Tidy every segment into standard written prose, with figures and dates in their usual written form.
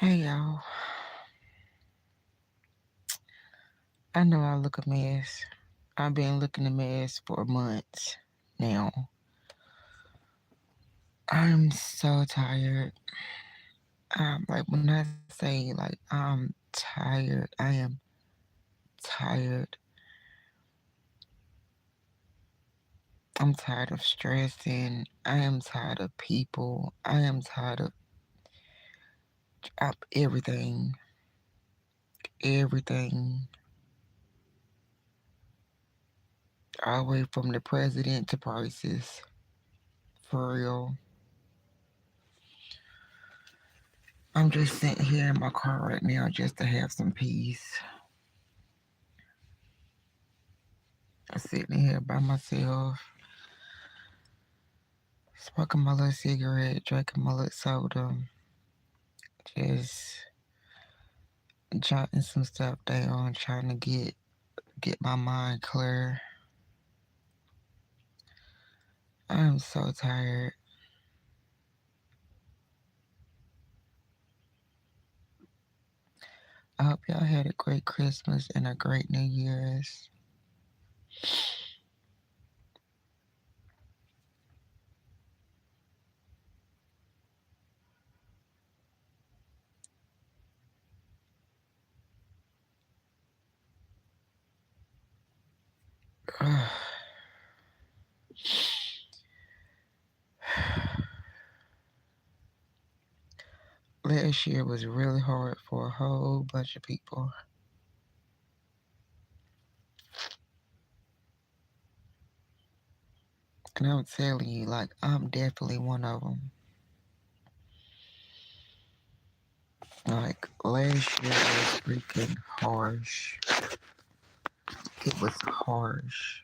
Hey y'all, I know I look a mess. I've been looking a mess for months now. I'm so tired. Like when I say like I'm tired, I am tired. I'm tired of stressing. I am tired of people. I am tired of everything. Everything. All the way from the president to prices. For real. I'm just sitting here in my car right now just to have some peace. I'm sitting here by myself, smoking my little cigarette, drinking my little soda, just jotting some stuff down, trying to get my mind clear. I'm so tired. I hope y'all had a great Christmas and a great New Year's. Last year was really hard for a whole bunch of people. And I'm telling you, like, I'm definitely one of them. Like, last year was freaking harsh. It was harsh.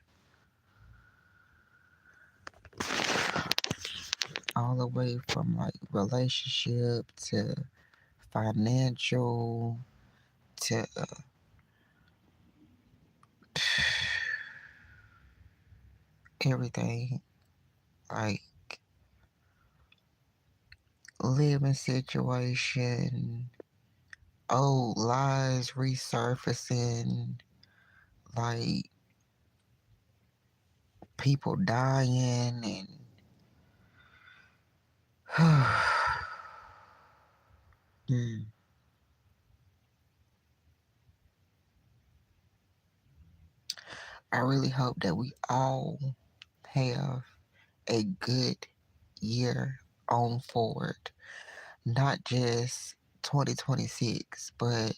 All the way from like relationship to financial to everything. Like living situation, old lies resurfacing, like people dying and Hmm. I really hope that we all have a good year on forward. Not just 2026, but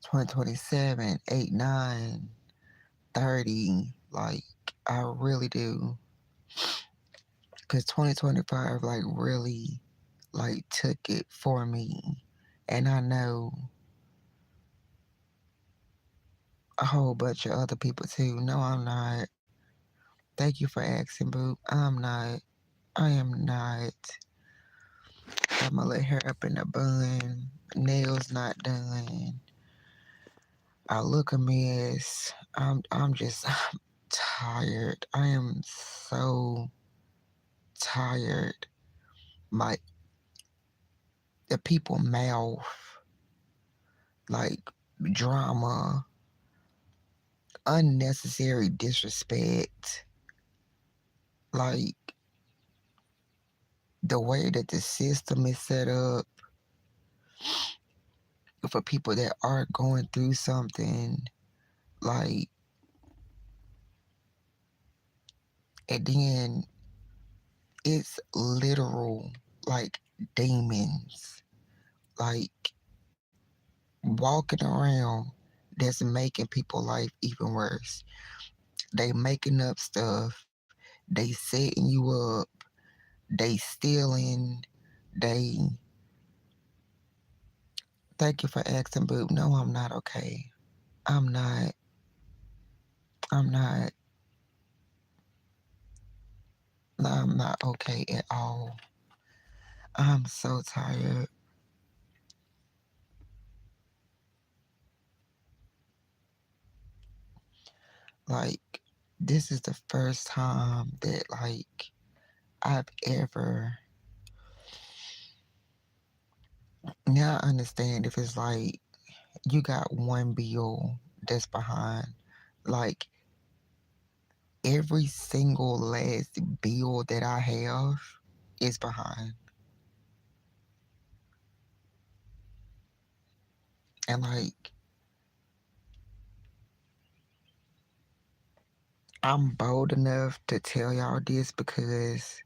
2027, 8, 9, 30. Like, I really do. Because 2025, like, really, like, took it for me. And I know a whole bunch of other people too. No, I'm not. Thank you for asking, Boo. I'm not. I am not. Got my little hair up in a bun. Nails not done. I look a mess. I'm just I'm tired. I am so tired. My the people mouth like drama, unnecessary disrespect, like the way that the system is set up for people that are going through something, like, and then it's literal, like demons, like walking around that's making people life even worse. They making up stuff. They setting you up. They stealing. They thank you for asking, boo. No, I'm not okay. I'm not. I'm not. I'm not okay at all. I'm so tired. Like, this is the first time that like I've ever Now I understand if it's like you got one bill that's behind, like every single last bill that I have is behind. And like I'm bold enough to tell y'all this because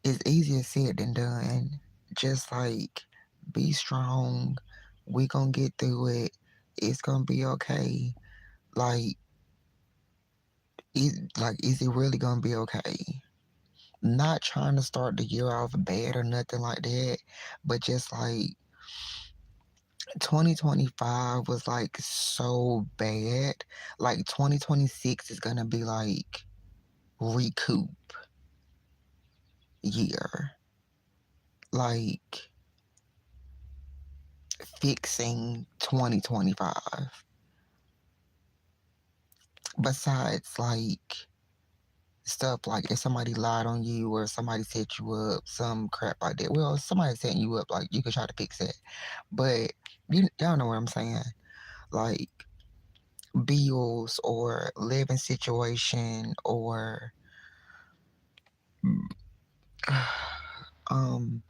it's easier said than done. Just like be strong. We gonna get through it. It's gonna be okay. Like is it really gonna be okay? Not trying to start the year off bad or nothing like that, but just like 2025 was like so bad. Like 2026 is gonna be like recoup year. Like fixing 2025. Besides like stuff like if somebody lied on you or somebody set you up, some crap like that. Well, somebody setting you up, like you could try to fix it. But y'all know what I'm saying. Like bills or living situation or um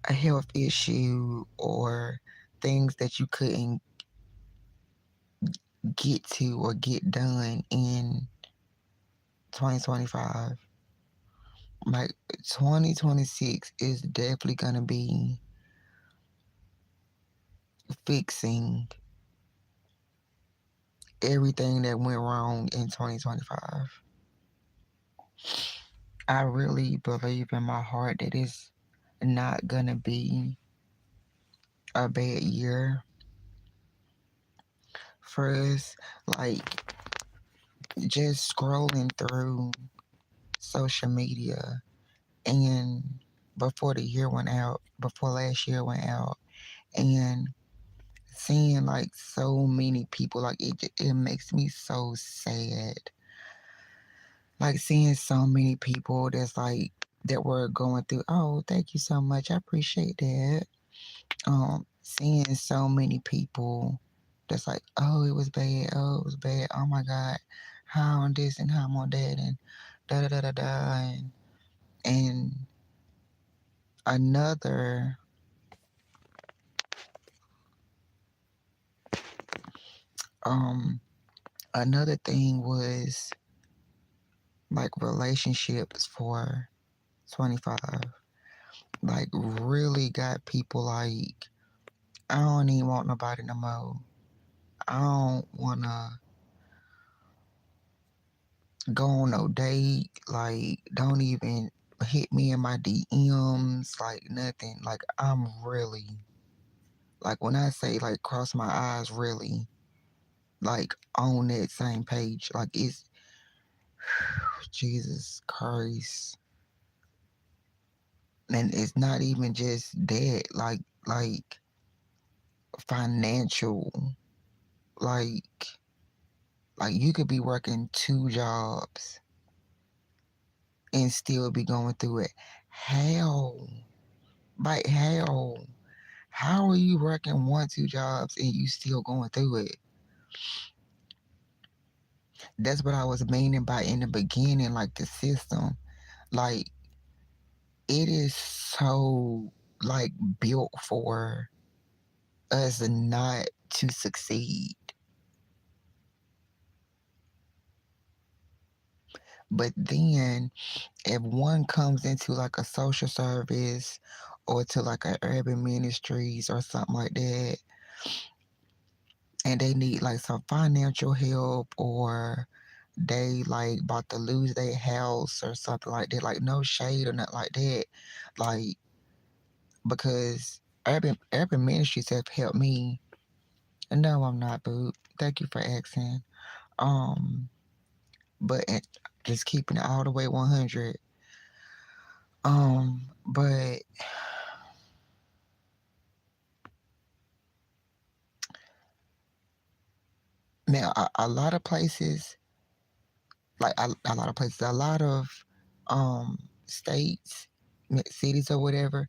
a health issue or things that you couldn't get to or get done in 2025. Like 2026 is definitely gonna be fixing everything that went wrong in 2025. I really believe in my heart that it's not gonna be a bad year for us. Like just scrolling through social media and before last year went out, and seeing like so many people, like it makes me so sad. Like seeing so many people that were going through. Oh, thank you so much. I appreciate that. Seeing so many people that's like, oh, it was bad. Oh, it was bad. Oh my God, how on this and how I'm on that and da da da da da and another um another thing was like relationships for 25. Like really got people like I don't even want nobody no more. I don't wanna go on no date. Like don't even hit me in my DMs. Like nothing. Like I'm really like when I say like cross my eyes really like on that same page. Like it's Jesus Christ. And it's not even just that, like financial, like you could be working two jobs and still be going through it. How? Like how are you working one, two jobs and you still going through it? That's what I was meaning by in the beginning, like the system. Like it is so like built for us not to succeed. But then if one comes into like a social service or to like a urban ministries or something like that, and they need like some financial help or they like about to lose their house or something like that, like no shade or nothing like that, like because urban ministries have helped me. No, I'm not, boo. Thank you for asking. Um, but just keeping it all the way 100. But now, a lot of places, like a lot of places, a lot of states, cities or whatever.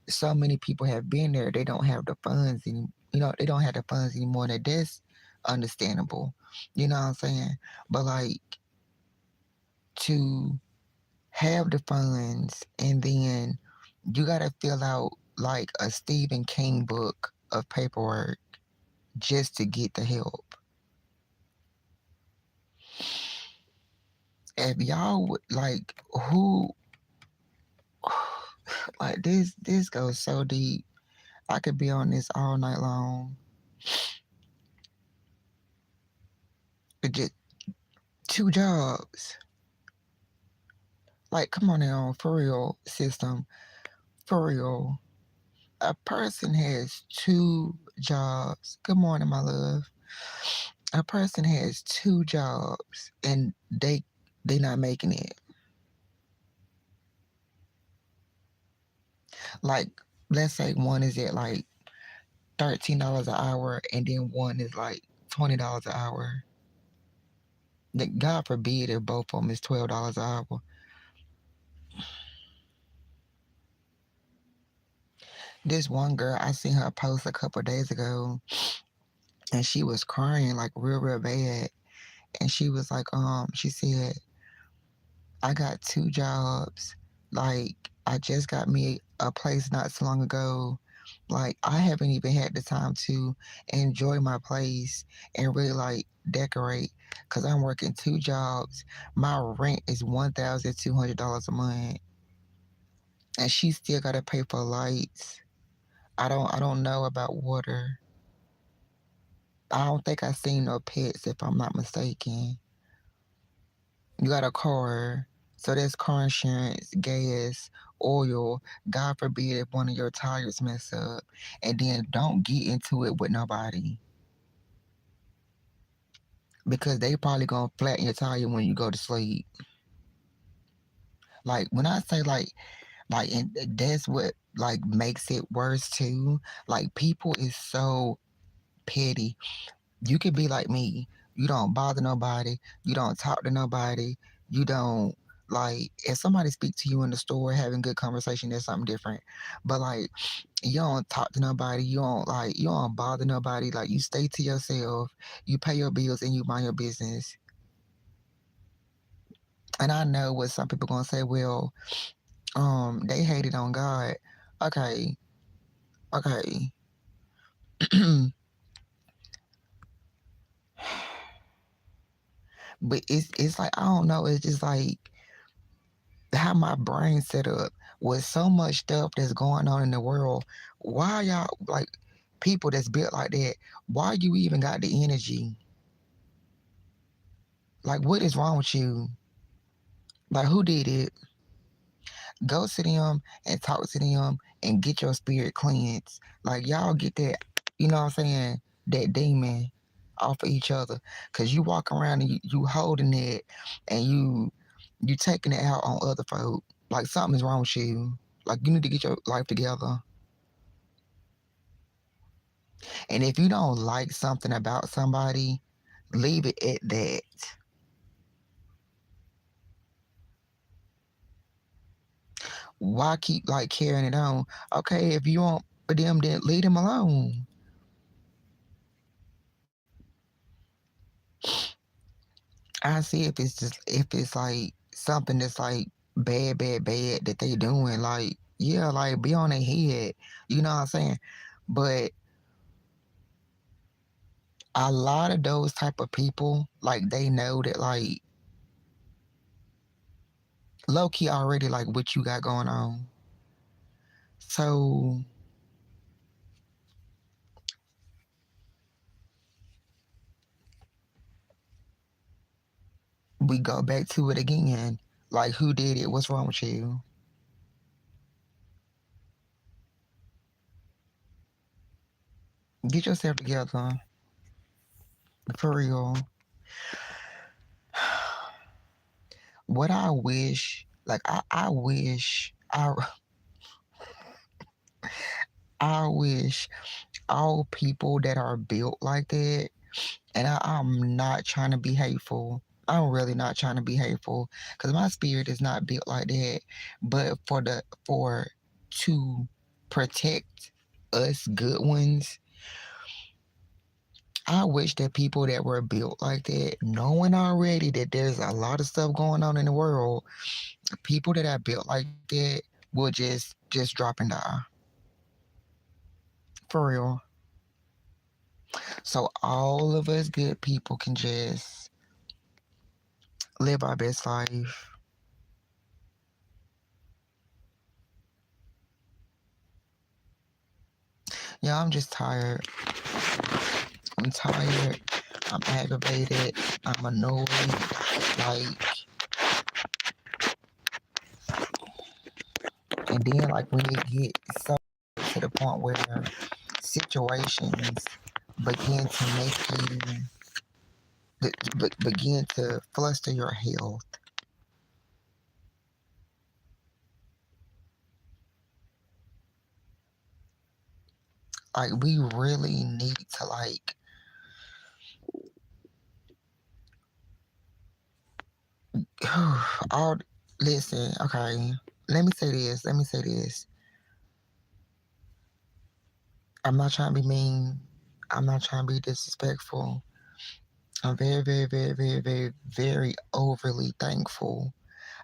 So many people have been there. They don't have the funds any, they don't have the funds anymore. And that's understandable. You know what I'm saying? But like to have the funds and then you gotta fill out like a Stephen King book of paperwork just to get the help. If y'all would like who like this goes so deep. I could be on this all night long. But just 2 jobs. Like come on now, for real, system. For real. A person has 2 jobs. Good morning, my love. A person has 2 jobs and they not making it. Like let's say one is at like $13 an hour and then one is like $20 an hour. Like, God forbid if both of them is $12 an hour. This one girl, I seen her post a couple days ago, and she was crying like real bad. And she was like, she said, I got 2 jobs. Like, I just got me a place not so long ago. Like, I haven't even had the time to enjoy my place and really like decorate because I'm working 2 jobs. My rent is $1,200 a month, and she still got to pay for lights. I don't know about water. I don't think I seen no pets if I'm not mistaken. You got a car, so that's car insurance, gas, oil. God forbid if one of your tires mess up, and then don't get into it with nobody because they probably gonna flatten your tire when you go to sleep. Like when I say like, and that's what like makes it worse too. Like people is so petty. You could be like me. You don't bother nobody. You don't talk to nobody. You don't like if somebody speak to you in the store having good conversation, that's something different. But like you don't talk to nobody. You don't bother nobody. Like you stay to yourself. You pay your bills and you mind your business. And I know what some people gonna say. Well, they hated on God. Okay, okay. But it's like I don't know. It's just like how my brain set up with so much stuff that's going on in the world. Why y'all like people that's built like that? Why you even got the energy? Like what is wrong with you? Like who did it? Go to them and talk to them and get your spirit cleansed. Like y'all get that, you know what I'm saying? That demon off of each other. Cause you walk around and you holding it and you taking it out on other folk. Like something's wrong with you. Like you need to get your life together. And if you don't like something about somebody, leave it at that. Why keep like carrying it on? Okay, if you want for them, then leave them alone. I see if it's like something that's like bad that they doing. Like yeah, like be on their head. You know what I'm saying? But a lot of those type of people, like they know that like low key already like what you got going on. So we go back to it again. Like who did it? What's wrong with you? Get yourself together. For real. What I wish, like I wish I wish all people that are built like that, and I'm not trying to be hateful. I'm really not trying to be hateful because my spirit is not built like that. But for to protect us good ones, I wish that people that were built like that, knowing already that there's a lot of stuff going on in the world, people that are built like that will just drop and die. For real. So all of us good people can just live our best life. Yeah, I'm just tired. I'm tired. I'm aggravated. I'm annoyed. Like, and then like when it gets so to the point where situations begin to make you begin to fluster your health. Like we really need to like all listen, okay. Let me say this. Let me say this. I'm not trying to be mean. I'm not trying to be disrespectful. I'm very, very, very, very, very, very overly thankful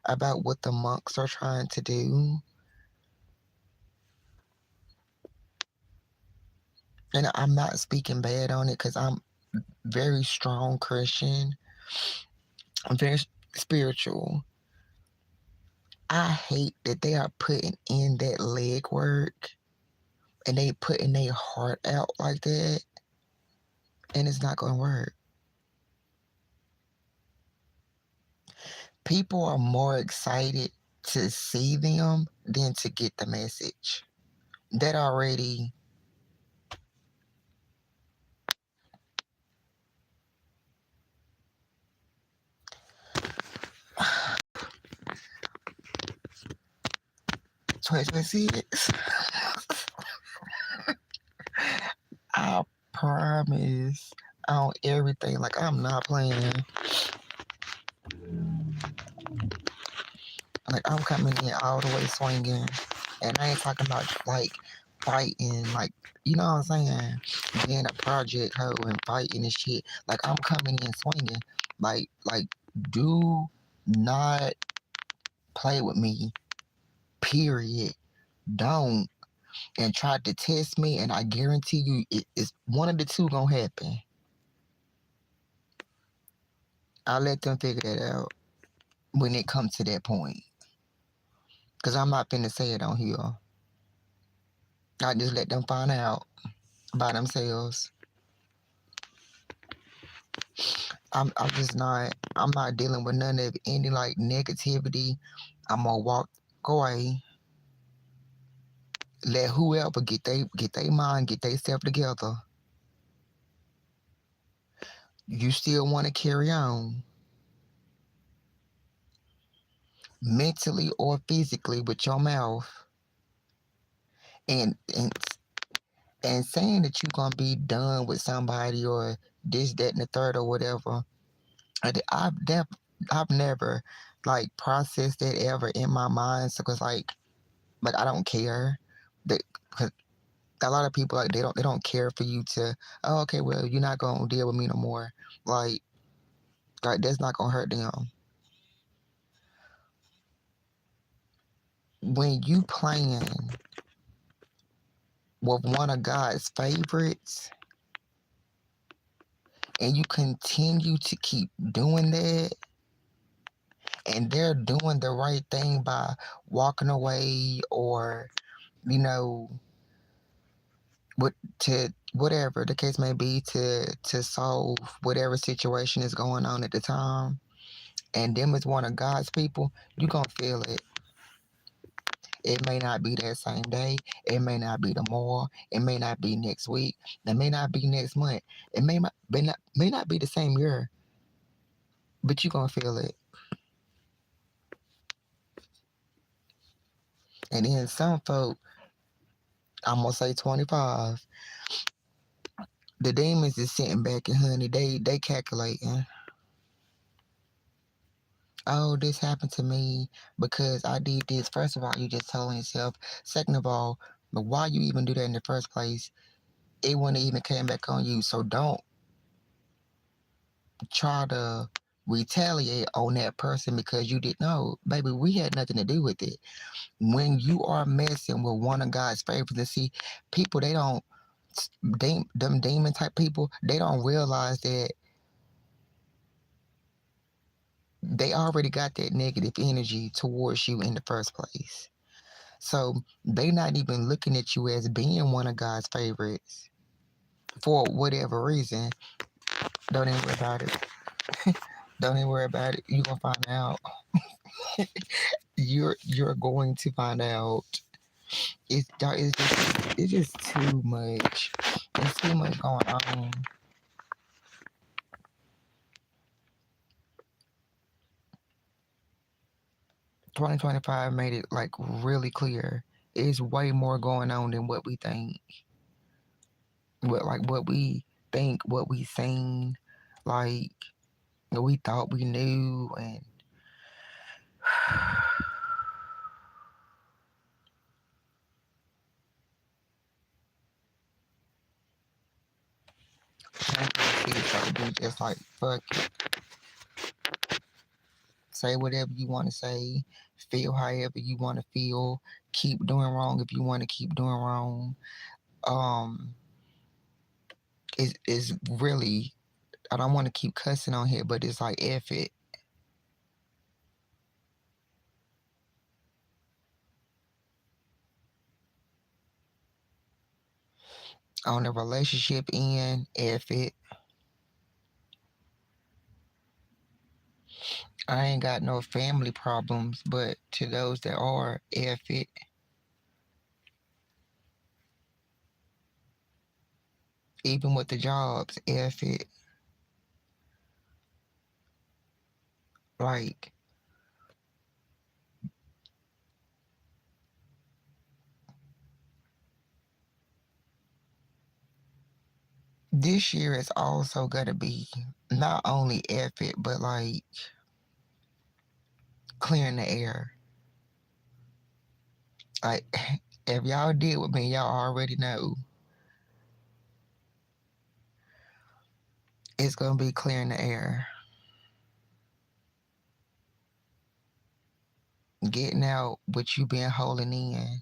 about what the monks are trying to do. And I'm not speaking bad on it because I'm very strong Christian. I'm very spiritual. I hate that they are putting in that leg work and they putting their heart out like that and it's not going to work. People are more excited to see them than to get the message. That already 2026. I promise on everything. Like I'm not playing. Like I'm coming in all the way swinging, and I ain't talking about like fighting. Like you know what I'm saying? Being a project hoe and fighting and shit. Like I'm coming in swinging. Like do not play with me. Period. Don't and try to test me, and I guarantee you, it's one of the two gonna happen. I'll let them figure that out when it comes to that point. Cause I'm not finna say it on here. I just let them find out by themselves. I'm just not. I'm not dealing with none of any like negativity. I'm gonna walk away. Let whoever get they mind, get they self together. You still want to carry on mentally or physically with your mouth, and and and saying that you're gonna be done with somebody or this, that, and the third or whatever. I've never like processed that ever in my mind. So, cause like I don't care. That cause a lot of people like they don't care for you to. Oh, okay, well you're not gonna deal with me no more. Like like that's not gonna hurt them. When you playing with one of God's favorites and you continue to keep doing that and they're doing the right thing by walking away or you know what to whatever the case may be to solve whatever situation is going on at the time and them is one of God's people, you gonna feel it. It may not be that same day, it may not be tomorrow, it may not be next week, it may not be next month, it may not be the same year, but you gonna feel it. And then some folk, I'm gonna say 25, the demons is sitting back and honey, they calculating. oh, this happened to me because I did this. First of all, you just telling yourself. Second of all, but why you even do that in the first place? It wouldn't even came back on you. So don't try to retaliate on that person because you didn't know. Baby, we had nothing to do with it. When you are messing with one of God's favorites, and see, people, they don't, them demon type people, they don't realize that they already got that negative energy towards you in the first place. So they not even looking at you as being one of God's favorites for whatever reason. Don't even worry about it. Don't even worry about it. You're gonna find out. You're going to find out. It's just too much. There's too much going on. 2025 made it like really clear. It's way more going on than what we think. What we think, what we seen, like what we thought we knew, and 2026, so we just like fuck it. Say whatever you want to say, feel however you want to feel, keep doing wrong if you want to keep doing wrong. Um, it's really, I don't want to keep cussing on here, but it's like F it. On the relationship end, F it. I ain't got no family problems, but to those that are, F it. Even with the jobs, F it. Like, this year is also gonna be not only F it, but like clearing the air. Like, if y'all did with me, y'all already know it's gonna be clearing the air. Getting out what you been holding in.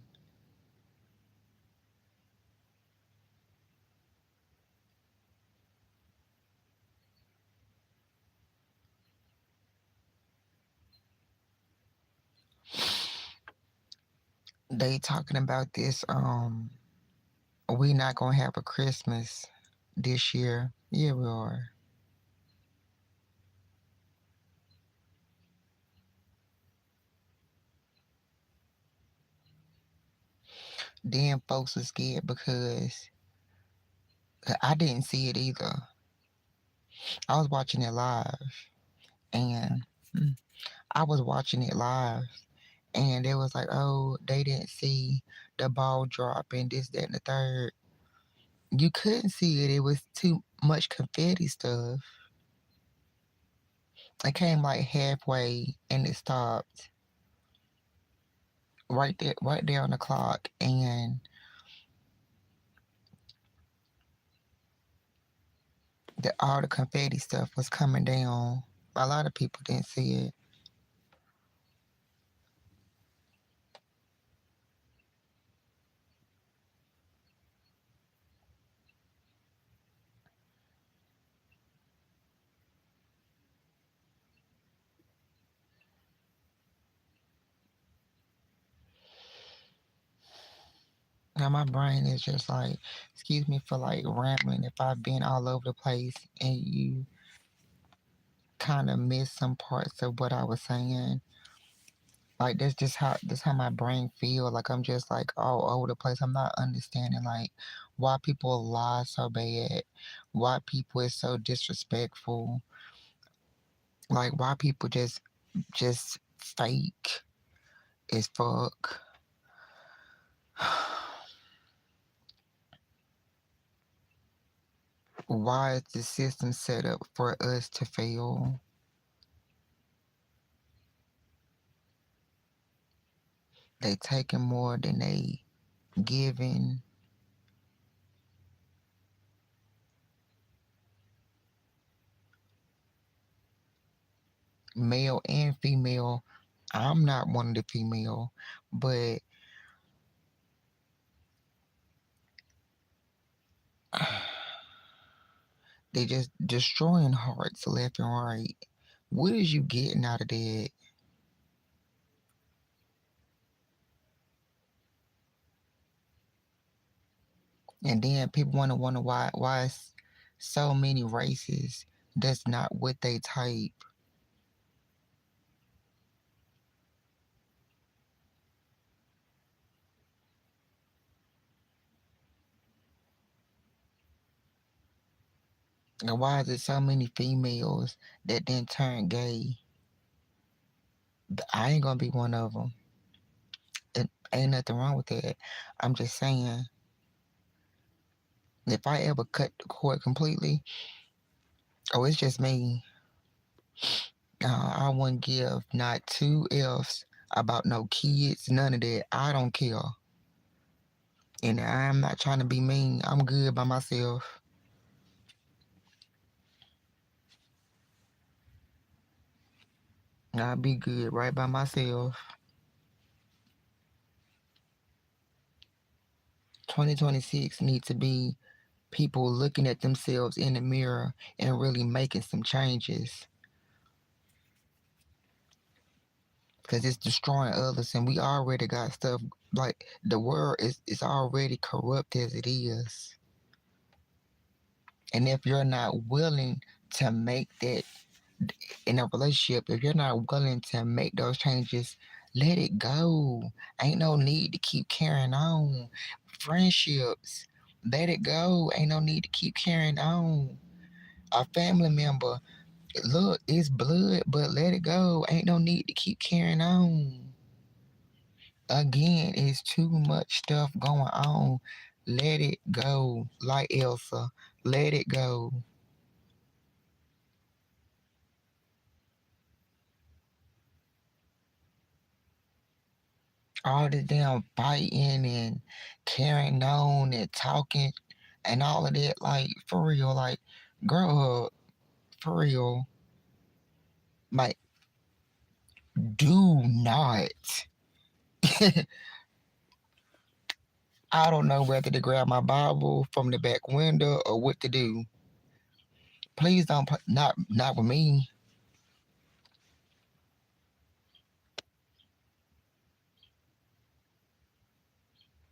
They talking about this, we not gonna have a Christmas this year. Yeah, we are. Then folks was scared because I didn't see it either. I was watching it live, and I was watching it live, and it was like, oh, they didn't see the ball drop and this, that, and the third. You couldn't see it. It was too much confetti stuff. It came like halfway and it stopped right there on the clock, and all the confetti stuff was coming down. A lot of people didn't see it. Now my brain is just like, excuse me for like rambling if I've been all over the place and you kind of missed some parts of what I was saying. Like that's how my brain feel. Like I'm just like all over the place. I'm not understanding like why people lie so bad, why people is so disrespectful, like why people just fake as fuck. Why is the system set up for us to fail? They taking more than they giving. Male and female. I'm not one of the female, but they just destroying hearts left and right. What is you getting out of that? And then people want to wonder why it's so many races that's not what they type. And why is it so many females that then turn gay? I ain't gonna be one of them. It ain't nothing wrong with that. I'm just saying, if I ever cut the cord completely, oh, it's just me. I wouldn't give not two F's about no kids, none of that. I don't care. And I'm not trying to be mean. I'm good by myself. I'll be good right by myself. 2026 needs to be people looking at themselves in the mirror and really making some changes. Because it's destroying others, and we already got stuff like the world is already corrupt as it is. And if you're not willing to make that in a relationship, if you're not willing to make those changes, let it go. Ain't no need to keep carrying on. Friendships, let it go. Ain't no need to keep carrying on. A family member, look, it's blood, but let it go. Ain't no need to keep carrying on. Again, it's too much stuff going on. Let it go. Like Elsa, let it go. All the damn fighting and carrying on and talking and all of that, like for real, like grow up, for real. Like, do not. I don't know whether to grab my Bible from the back window or what to do. Please don't, not with me.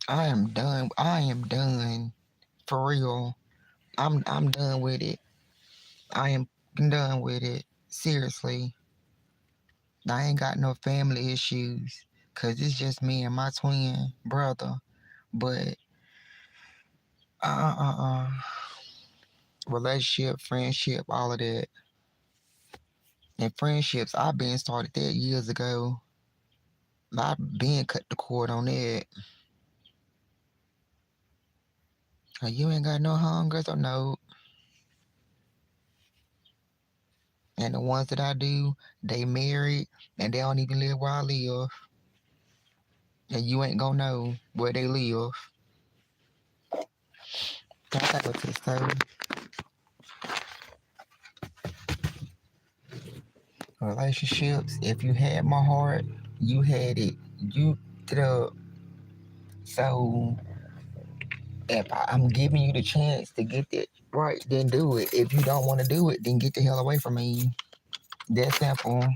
I am done. I am done. For real. I'm done with it. I am done with it. Seriously. I ain't got no family issues. Cause it's just me and my twin brother. But uh relationship, friendship, all of that. And friendships, I've been started that years ago. I've been cut the cord on that. You ain't got no hungers or no. And the ones that I do, they married and they don't even live where I live. And you ain't gonna know where they live. I gotta go to the store. Relationships, if you had my heart, you had it. You did up. So if I'm giving you the chance to get that right, then do it. If you don't want to do it, then get the hell away from me. That simple.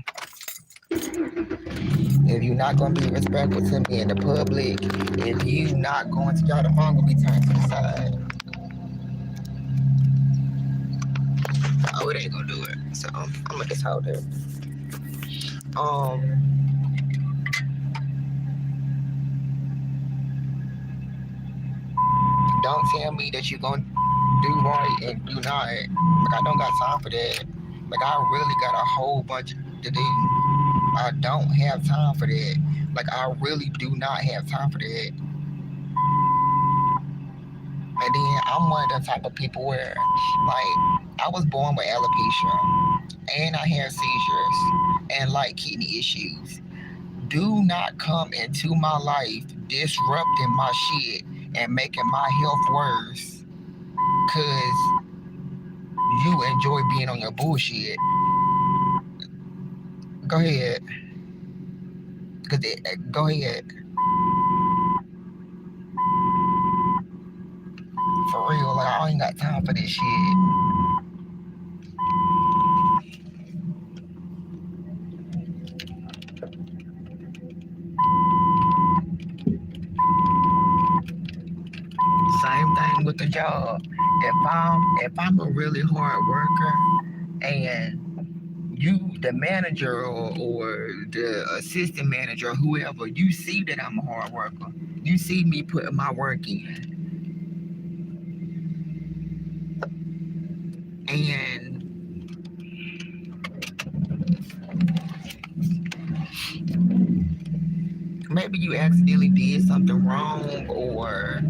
If you're not gonna be respectful to me in the public, if you not going to, y'all, the phone gonna be turned to the side. Oh, it ain't gonna do it. So I'm gonna just hold it. Um, don't tell me that you're gonna do right and do not. Like, I don't got time for that. Like, I really got a whole bunch to do. I don't have time for that. Like, I really do not have time for that. And then I'm one of the type of people where, like, I was born with alopecia and I had seizures and like kidney issues. Do not come into my life disrupting my shit and making my health worse. Cause you enjoy being on your bullshit. Go ahead. Go ahead. For real, like I ain't got time for this shit. Same thing with the job. If I'm a really hard worker and you the manager or the assistant manager or whoever, you see that I'm a hard worker. You see me putting my work in. And maybe you accidentally did something wrong or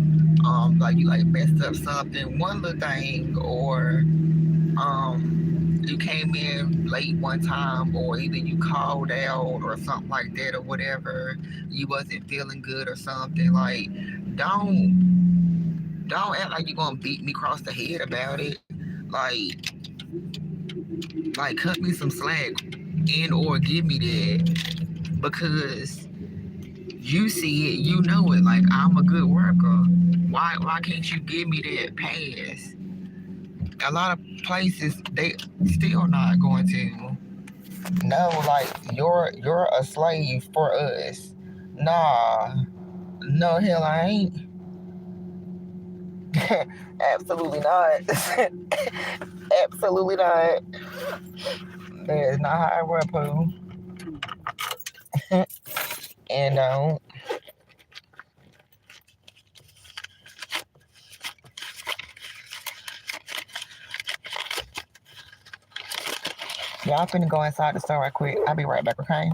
like you like messed up something, one little thing, or you came in late one time, or either you called out or something like that, or whatever. You wasn't feeling good or something. Like, don't act like you're gonna beat me across the head about it. Like cut me some slack and or give me that because you see it, you know it. Like I'm a good worker. Why can't you give me that pass? A lot of places they still not going to. No, like you're a slave for us. Nah, no hell I ain't. Absolutely not. Absolutely not. That is not how I work, Pooh. And y'all finna go inside the store right quick. I'll be right back, okay?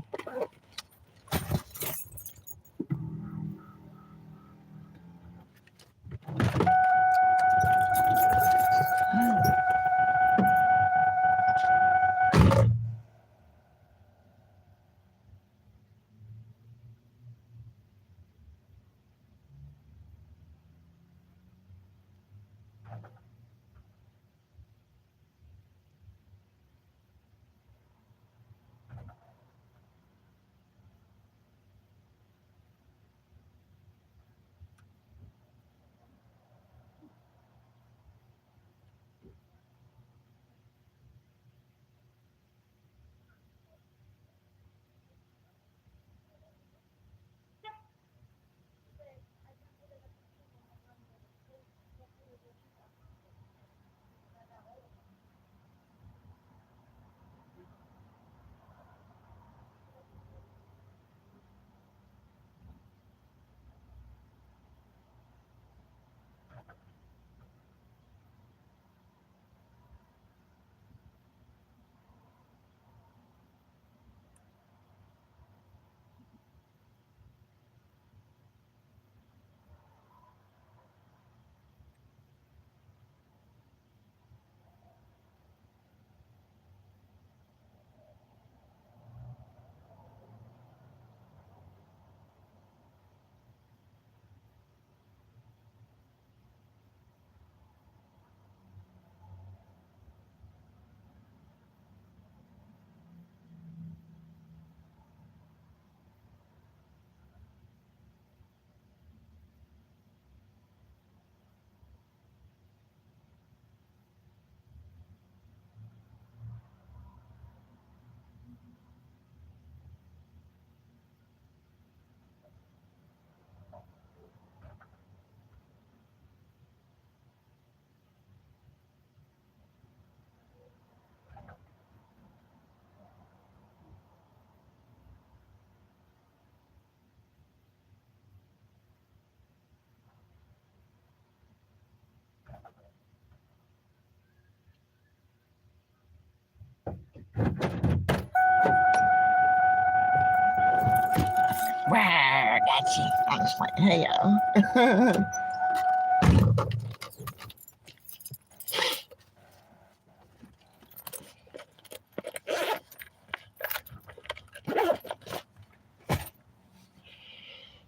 Wow, gotcha. I was like, hey y'all.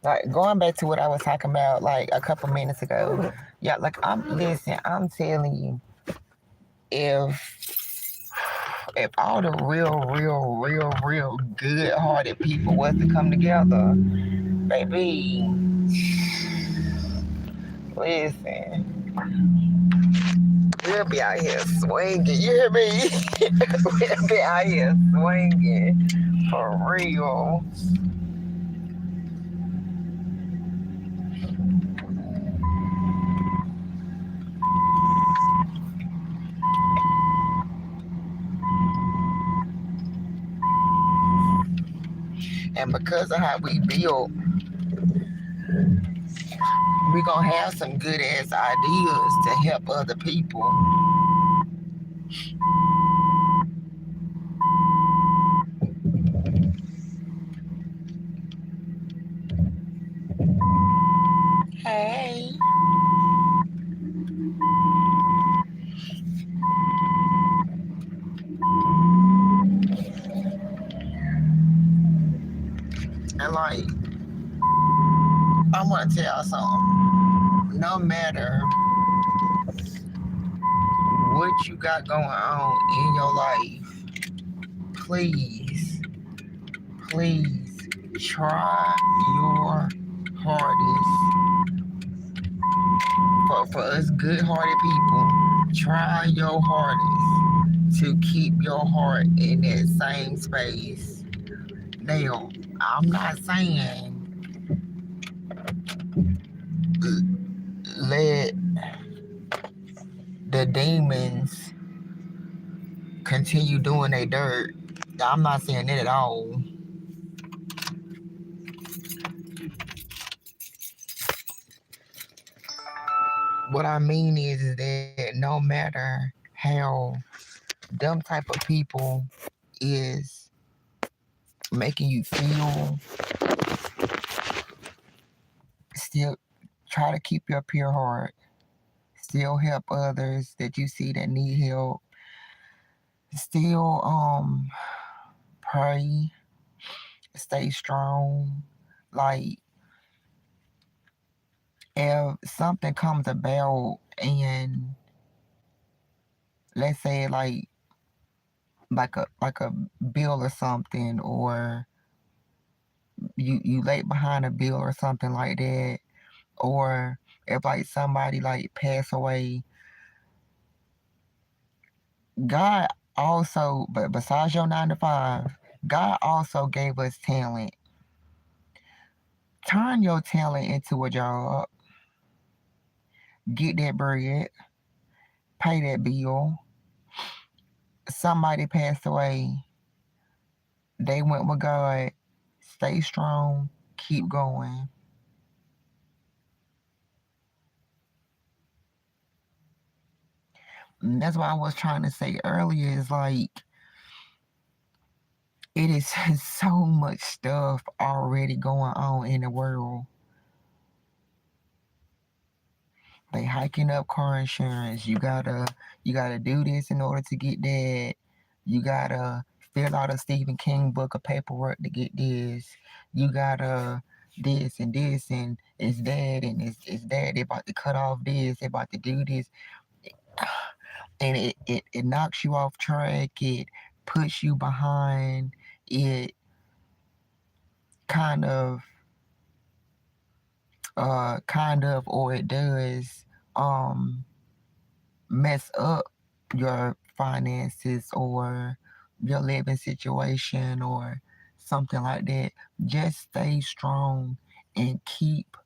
Like going back to what I was talking about like a couple minutes ago. Yeah, like I'm telling you, if all the real good hearted people was to come together, baby, listen, we'll be out here swinging. You hear me? We'll be out here swinging for real. And because of how we build, we gonna have some good ass ideas to help other people. Hey, and like I want to tell y'all something. No matter what you got going on in your life, please, please try your hardest. For us good-hearted people, try your hardest to keep your heart in that same space. Now, I'm not saying let the demons continue doing their dirt. I'm not saying that at all. What I mean is that no matter how them type of people is making you feel, still try to keep your pure heart. Still help others that you see that need help. Still pray, stay strong. Like if something comes about and let's say like a bill or something, or you late behind a bill or something like that, or if like somebody like pass away, God also, but besides your 9 to 5, God also gave us talent. Turn your talent into a job. Get that bread. Pay that bill. Somebody passed away. They went with God. Stay strong. Keep going. And that's what I was trying to say earlier. Is like it is so much stuff already going on in the world. They hiking up car insurance. You gotta do this in order to get that. You gotta fill out a Stephen King book of paperwork to get this. You gotta this and it's that and it's that. They about to cut off this. They about to do this, and it knocks you off track. It puts you behind. It kind of or it does mess up your finances or your living situation or something like that. Just stay strong and keep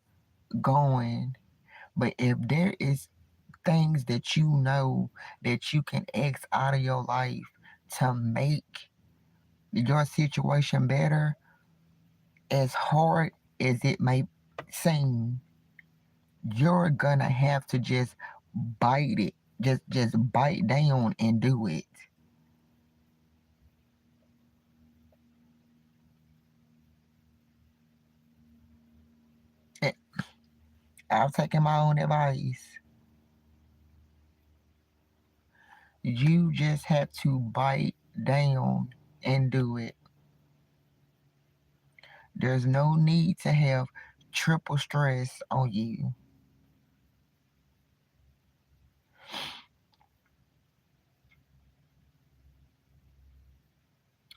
going. But if there is things that you know that you can X out of your life to make your situation better, as hard as it may seem, you're gonna have to just bite it. Just bite down and do it. I've taken my own advice. You just have to bite down and do it. There's no need to have triple stress on you.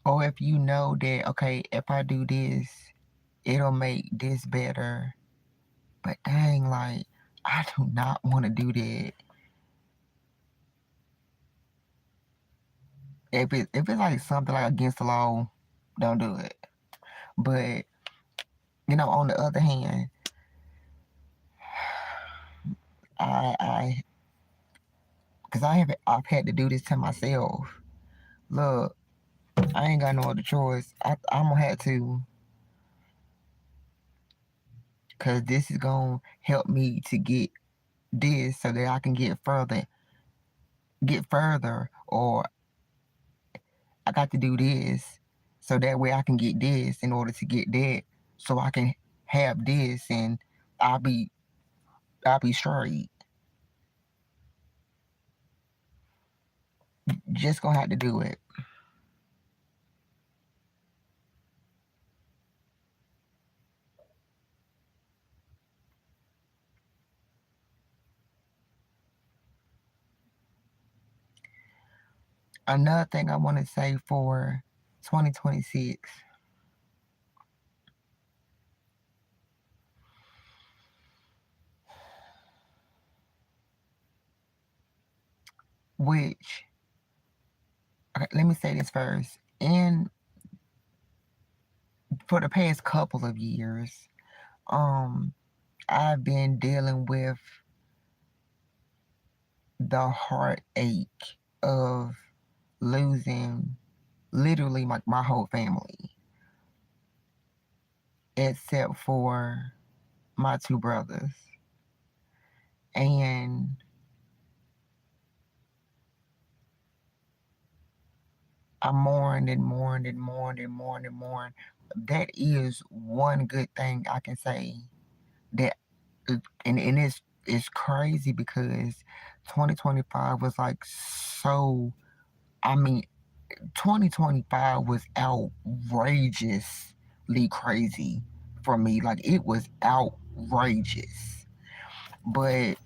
Or if you know that, okay, if I do this, it'll make this better. But dang, like, I do not want to do that. If it's like something like against the law, don't do it. But on the other hand, I because I've had to do this to myself. Look, I ain't got no other choice. I'm gonna have to, cause this is gonna help me to get this so that I can get further, or I got to do this so that way I can get this in order to get that, so I can have this, and I'll be I'll be straight. Just gonna have to do it. Another thing I want to say for 2026, which, okay, let me say this first. And for the past couple of years, um, I've been dealing with the heartache of losing literally my whole family, except for my two brothers. And I mourned and mourned and mourned and mourned and mourned. That is one good thing I can say. That and it's crazy because 2025 was like so. I mean, 2025 was outrageously crazy for me. Like, it was outrageous. But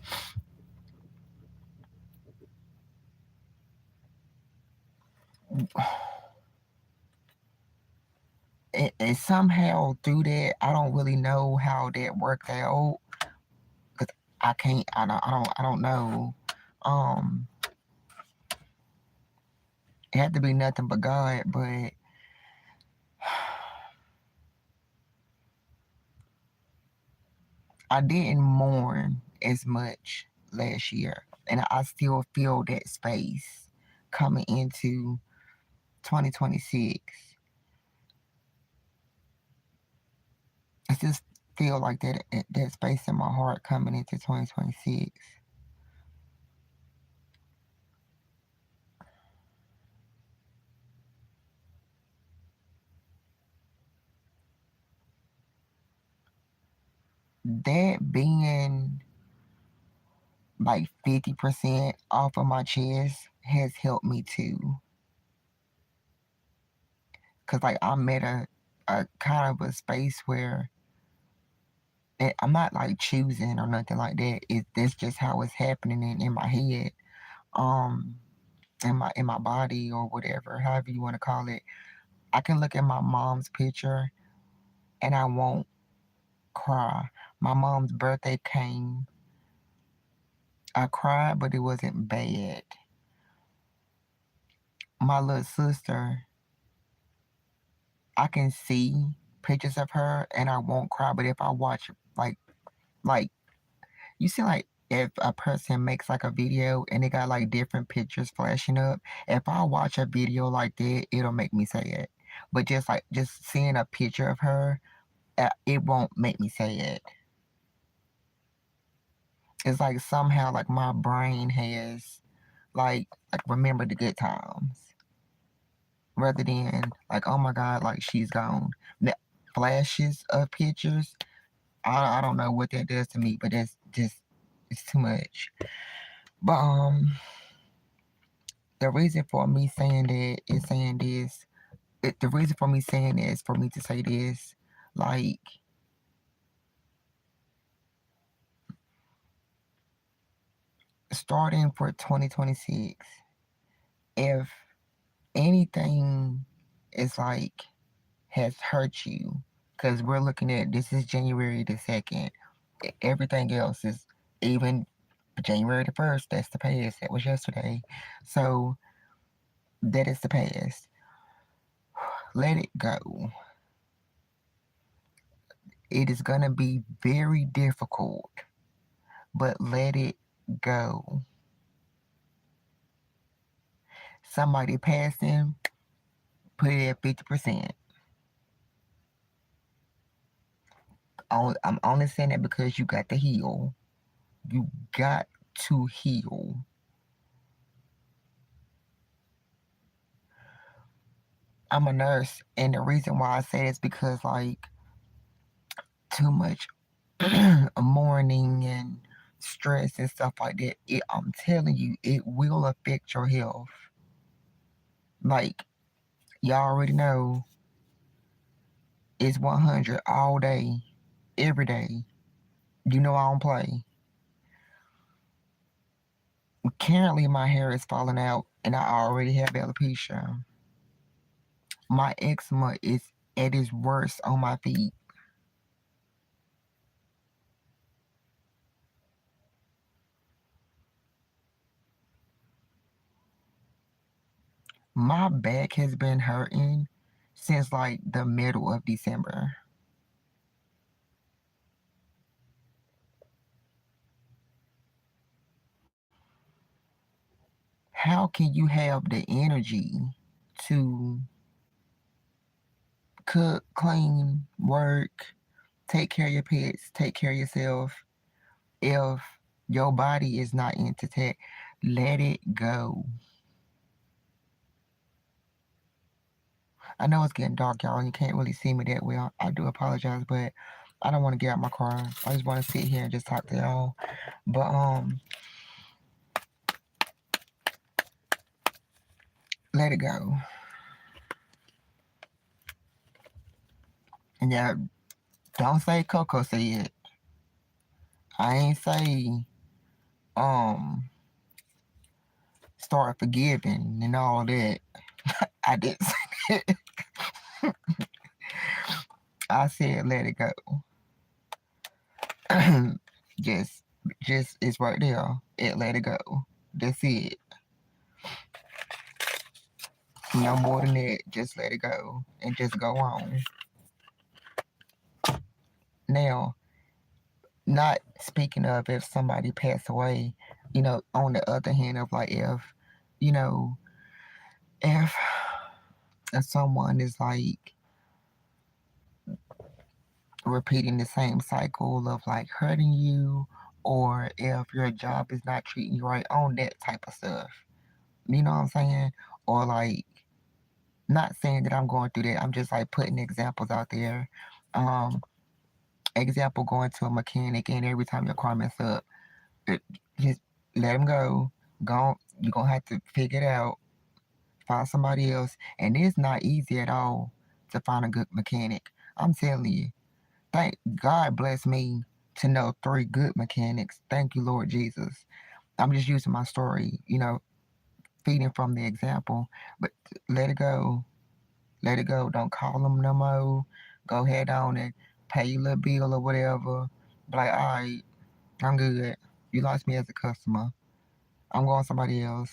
and somehow through that, I don't really know how that worked out, because I can't. I don't know. Um, it had to be nothing but God. But I didn't mourn as much last year, and I still feel that space coming into 2026. I just feel like that space in my heart coming into 2026. That being like 50% off of my chest has helped me too. Cause like I'm at a kind of a space where I'm not like choosing or nothing like that. That's just how it's happening in my head, um, in my body or whatever, however you want to call it. I can look at my mom's picture and I won't cry. My mom's birthday came. I cried, but it wasn't bad. My little sister, I can see pictures of her and I won't cry, but if I watch like you see, like if a person makes like a video and they got like different pictures flashing up, if I watch a video like that, it'll make me say it. But just seeing a picture of her, it won't make me say it. It's like somehow like my brain has like remember the good times rather than like, oh my god, like she's gone. The flashes of pictures, I don't know what that does to me, but that's just it's too much. But the reason for me saying that is saying this. The reason for me saying this for me to say this, like starting for 2026, if anything is like has hurt you, because we're looking at this is January the 2nd, everything else is even January the 1st, that's the past, that was yesterday. So that is the past. Let it go. It is going to be very difficult, but let it go. Somebody passing, put it at 50%. I'm only saying that because you got to heal. You got to heal. I'm a nurse, and the reason why I say this because, like, too much mourning and stress and stuff like that, I'm telling you, it will affect your health. Like, y'all already know, it's 100 all day, every day. You know I don't play. Currently, my hair is falling out, and I already have alopecia. My eczema is at its worst on my feet. My back has been hurting since like the middle of December. How can you have the energy to cook, clean, work, take care of your pets, take care of yourself if your body is not into tech? Let it go. I know it's getting dark, y'all, and you can't really see me that well. I do apologize, but I don't want to get out my car. I just want to sit here and just talk to y'all. But let it go. And yeah, don't say Coco said. I ain't say um start forgiving and all that. I didn't say that. I said let it go. just just it's right there. It let it go. That's it. No more than that. Just let it go and just go on. Now, not speaking of if somebody passed away, on the other hand of like you know, if someone is like repeating the same cycle of like hurting you, or if your job is not treating you right, on that type of stuff. You know what I'm saying? Or like, not saying that I'm going through that. I'm just like putting examples out there. Um, Example, going to a mechanic and every time your car mess up, it, just let him go. Go. You're gonna have to figure it out. Find somebody else, and it's not easy at all to find a good mechanic. I'm telling you. Thank God bless me to know three good mechanics. Thank you, Lord Jesus. I'm just using my story, feeding from the example. But let it go. Let it go. Don't call them no more. Go ahead on and pay your little bill or whatever. Be like, all right, I'm good. You lost me as a customer. I'm going somebody else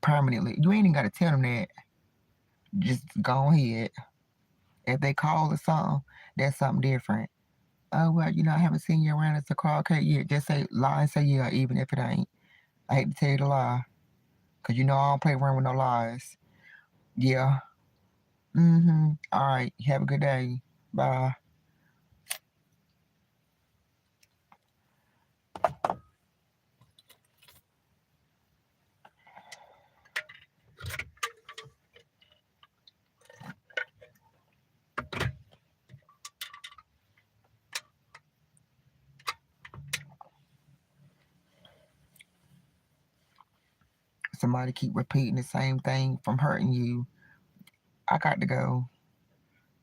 permanently. You ain't even got to tell them that. Just go ahead. If they call or something, that's something different. Oh, well, I haven't seen you around as a car. Okay, yeah, just say lie and say yeah, even if it ain't. I hate to tell you the lie, because I don't play around with no lies. Yeah. Mm-hmm. All right. Have a good day. Bye. Somebody keep repeating the same thing from hurting you. I got to go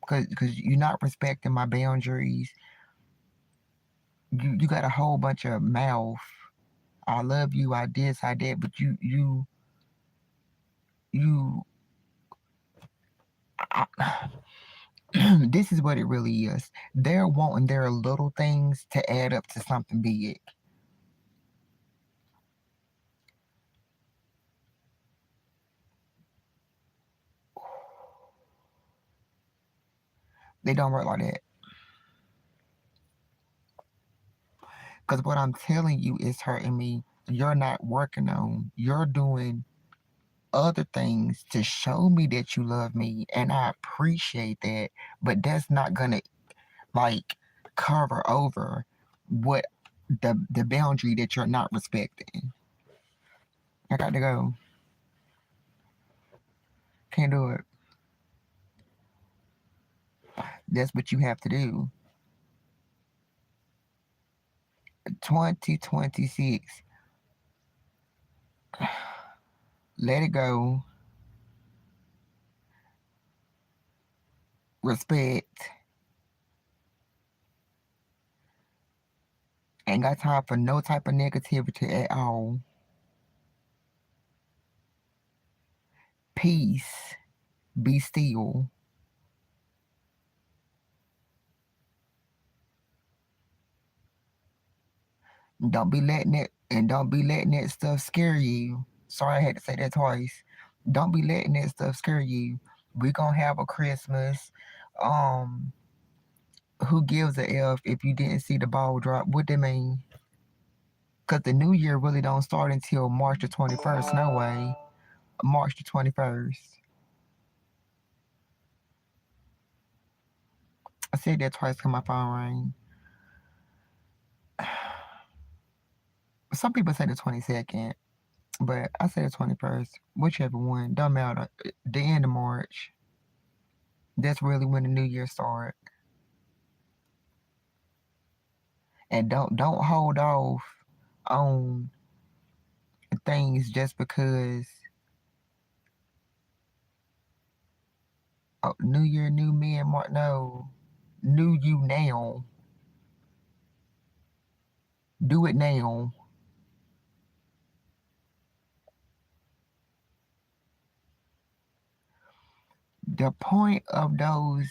because you're not respecting my boundaries. You got a whole bunch of mouth. I love you, I this, I that, but you, I, this is what it really is. They're wanting their little things to add up to something big. They don't work like that. Because what I'm telling you is hurting me. You're not working on. You're doing other things to show me that you love me, and I appreciate that. But that's not gonna like cover over what the boundary that you're not respecting. I got to go. Can't do it. That's what you have to do. 2026. Let it go. Respect. Ain't got time for no type of negativity at all. Peace. Be still. Don't be letting that stuff scare you. Sorry I had to say that twice. Don't be letting that stuff scare you. We gonna have a Christmas. Um, who gives a F if you didn't see the ball drop? What they mean? Cause the new year really don't start until March the 21st. No way. March the 21st. I said that twice cause my phone rang. Some people say the 22nd, but I say the 21st. Whichever one, don't matter. The end of March. That's really when the new year starts. And don't hold off on things just because New Year, new me, and more. No, new you now. Do it now. The point of those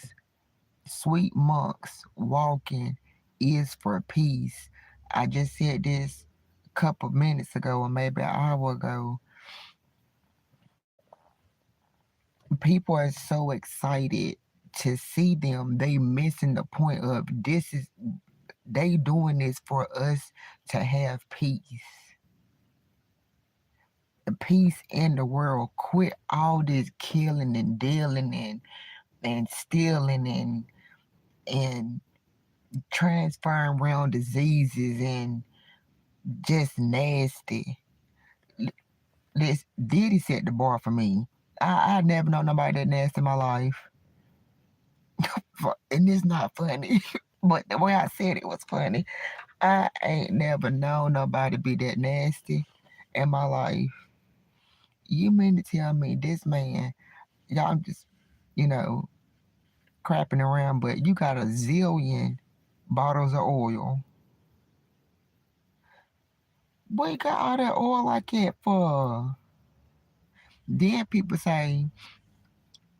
sweet monks walking is for peace. I just said this a couple minutes ago, or maybe an hour ago. People are so excited to see them. They missing the point of this is they doing this for us to have peace. The peace in the world. Quit all this killing and dealing and stealing and transferring around diseases and just nasty. This Diddy set the bar for me. I never know nobody that nasty in my life. And it's not funny. But the way I said it was funny. I ain't never known nobody be that nasty in my life. You mean to tell me this man, y'all just, you know, crapping around, but you got a zillion bottles of oil. What you got all that oil like that for? Then people say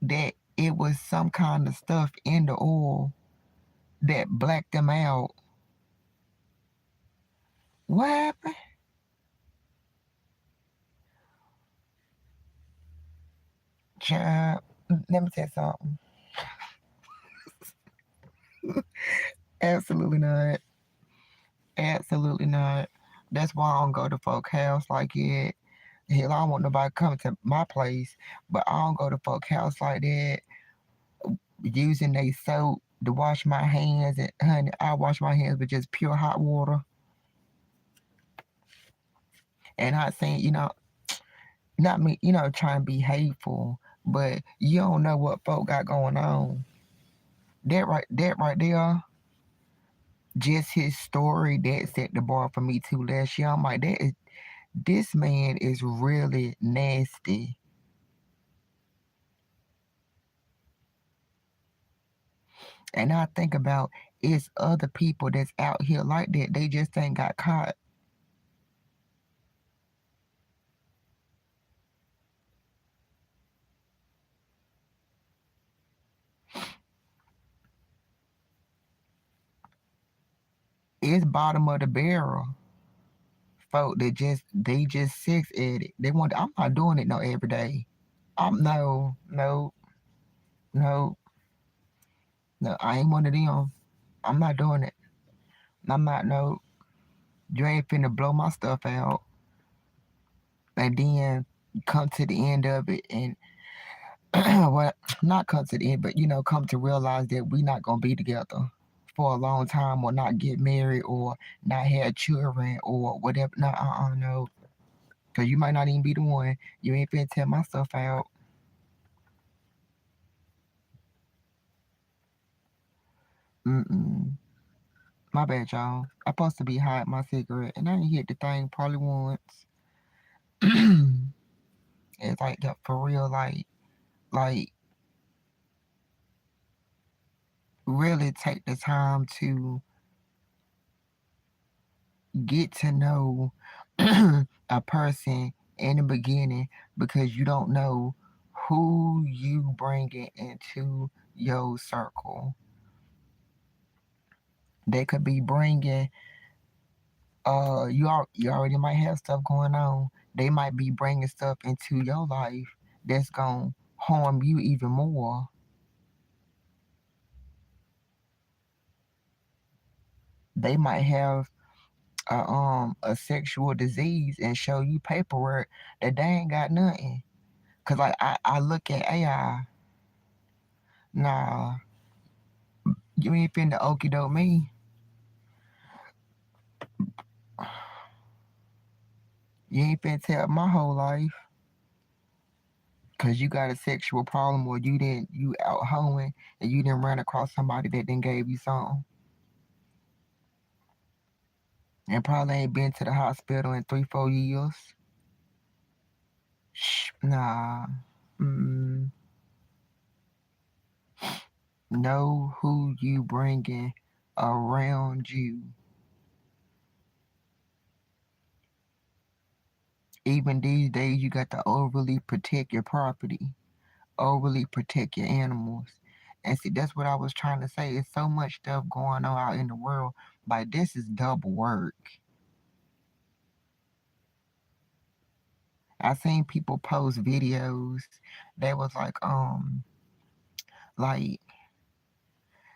that it was some kind of stuff in the oil that blacked them out. What happened? Child, let me tell you something. Absolutely not. Absolutely not. That's why I don't go to folk house like that. Hell, I don't want nobody coming to my place, but I don't go to folk house like that using they soap to wash my hands. And honey, I wash my hands with just pure hot water. And not saying, not me, trying to be hateful, but you don't know what folk got going on. That right there, just his story that set the bar for me too last year. I'm like, this man is really nasty. And I think about it's other people that's out here like that. They just ain't got caught. This bottom of the barrel folk that just sex at it. They want. I'm not doing it no every day. I'm no, no. I ain't one of them. I'm not doing it. I'm not no. You ain't finna blow my stuff out and then come to the end of it and well, not come to the end, but come to realize that we not gonna be together for a long time, or not get married, or not have children, or whatever. No, no. Cause you might not even be the one. You ain't finna tear my stuff out. Mm-mm. My bad, y'all. I supposed to be hiding my cigarette, and I ain't hit the thing probably once. It's like that for real, like really take the time to get to know a person in the beginning, because you don't know who you bringing into your circle. They could be bringing you already might have stuff going on. They might be bringing stuff into your life that's gonna harm you even more. They might have a sexual disease and show you paperwork that they ain't got nothing. Cause like I look at AI, nah, you ain't finna okie doke me. You ain't finna tell my whole life. Cause you got a sexual problem, or you out hoeing and you didn't run across somebody that then gave you something. And probably ain't been to the hospital in 3, 4 years. Shh, nah. Mm, know who you bringing around you. Even these days, you got to overly protect your property, overly protect your animals. And see, that's what I was trying to say. It's so much stuff going on out in the world. Like, this is double work. I seen people post videos that was like,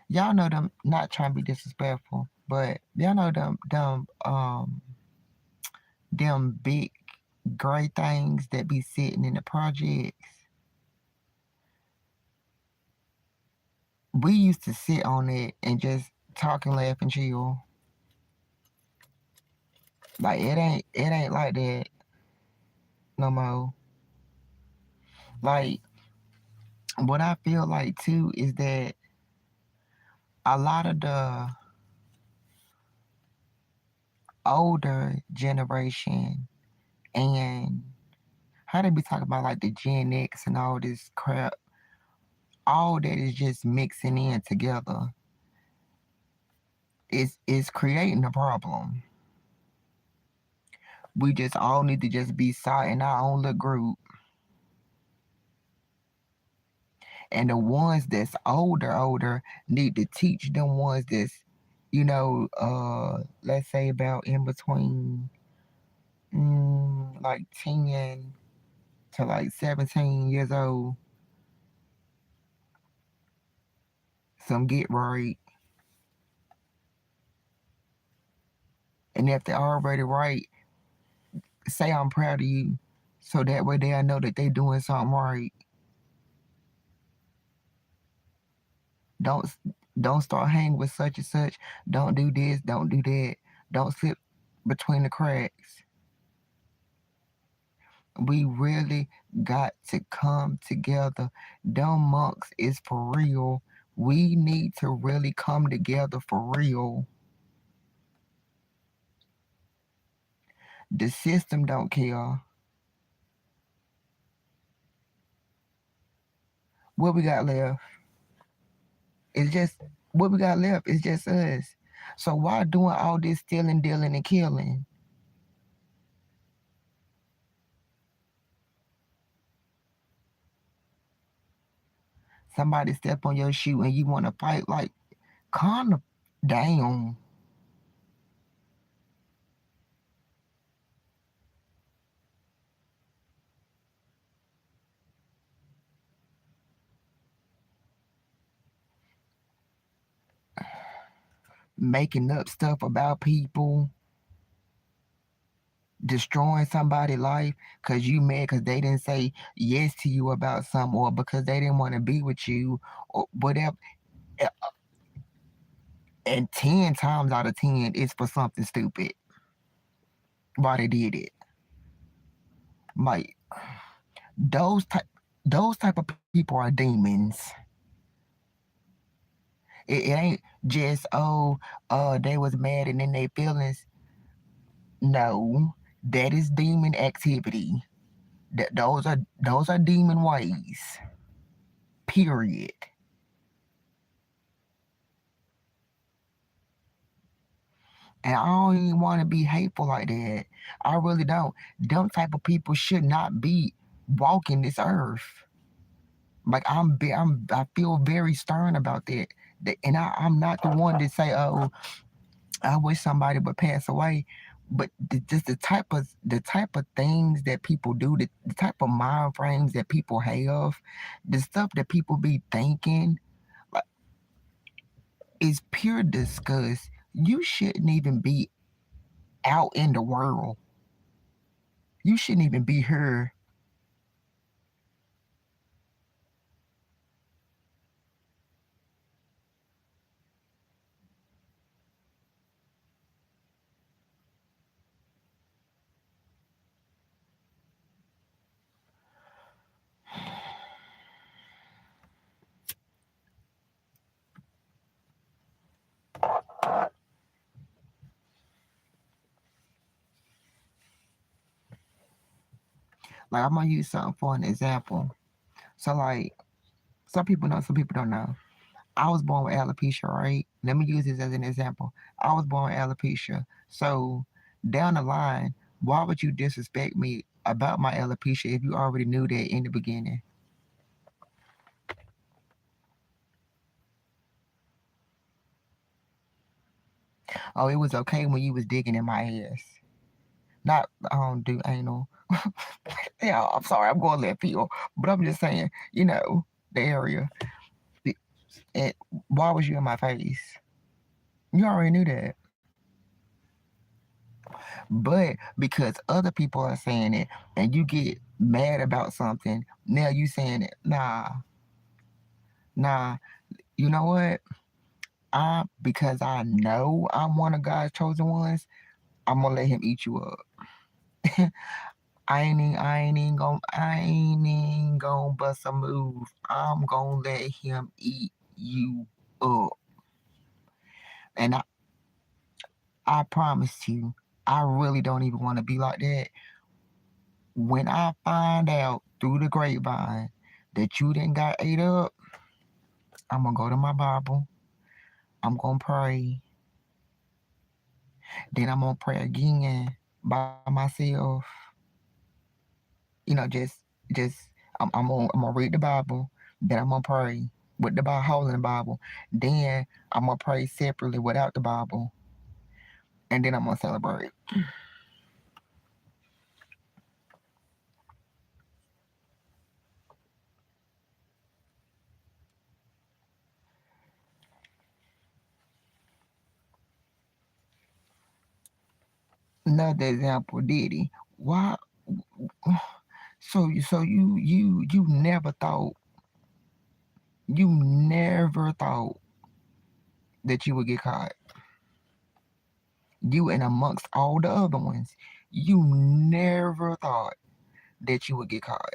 y'all know them, not trying to be disrespectful, but y'all know them big gray things that be sitting in the projects. We used to sit on it and just talk and laugh and chill. Like it ain't like that no more. Like what I feel like too is that a lot of the older generation, and how they be talking about like the Gen X and all this crap, all that is just mixing in together. It's creating a problem. We just all need to just be sat in our own little group. And the ones that's older need to teach them ones that's, let's say about in between like 10 to like 17 years old, some get right. And if they're already right, say I'm proud of you. So that way they'll know that they doing something right. Don't don't start hanging with such and such. Don't do this. Don't do that. Don't slip between the cracks. We really got to come together. Them monks is for real. We need to really come together for real. The system don't care. What we got left? It's just what we got left. It's just us. So why doing all this stealing, dealing, and killing? Somebody step on your shoe and you want to fight, like calm down. making up stuff about people, destroying somebody's life because you mad because they didn't say yes to you about something or because they didn't want to be with you or whatever. A- And 10 times out of 10, it's for something stupid. Why they did it. Like, those type those type of people are demons. It ain't just, oh, they was mad and in their feelings. No, that is demon activity. Those are demon ways. Period. And I don't even want to be hateful like that. I really don't. Them type of people should not be walking this earth. Like I feel very stern about that. And I'm not the one to say, oh, I wish somebody would pass away. But just the type of things that people do, the type of mind frames that people have, the stuff that people be thinking, like, is pure disgust. You shouldn't even be out in the world. You shouldn't even be here. Like, I'm gonna use something for an example. So, like, some people know, some people don't know. I was born with alopecia, right? Let me use this as an example. I was born with alopecia. So down the line, why would you disrespect me about my alopecia if you already knew that in the beginning? Oh, it was okay when you was digging in my ass. Not I don't do anal. Yeah, I'm sorry, I'm going left field. But I'm just saying, the area. And why was you in my face? You already knew that. But because other people are saying it and you get mad about something, now you saying it. Nah. You know what? Because I know I'm one of God's chosen ones, I'm gonna let him eat you up. I ain't even bust a move. I'm gonna let him eat you up. And I promise you, I really don't even want to be like that. When I find out through the grapevine that you didn't got ate up, I'm gonna go to my Bible. I'm gonna pray. Then I'm gonna pray again by myself. Just I'm gonna read the Bible. Then I'm gonna pray with the Bible, holding the Bible. Then I'm gonna pray separately without the Bible, and then I'm gonna celebrate. Another example, Diddy. Why? So you never thought that you would get caught. You and amongst all the other ones, you never thought that you would get caught.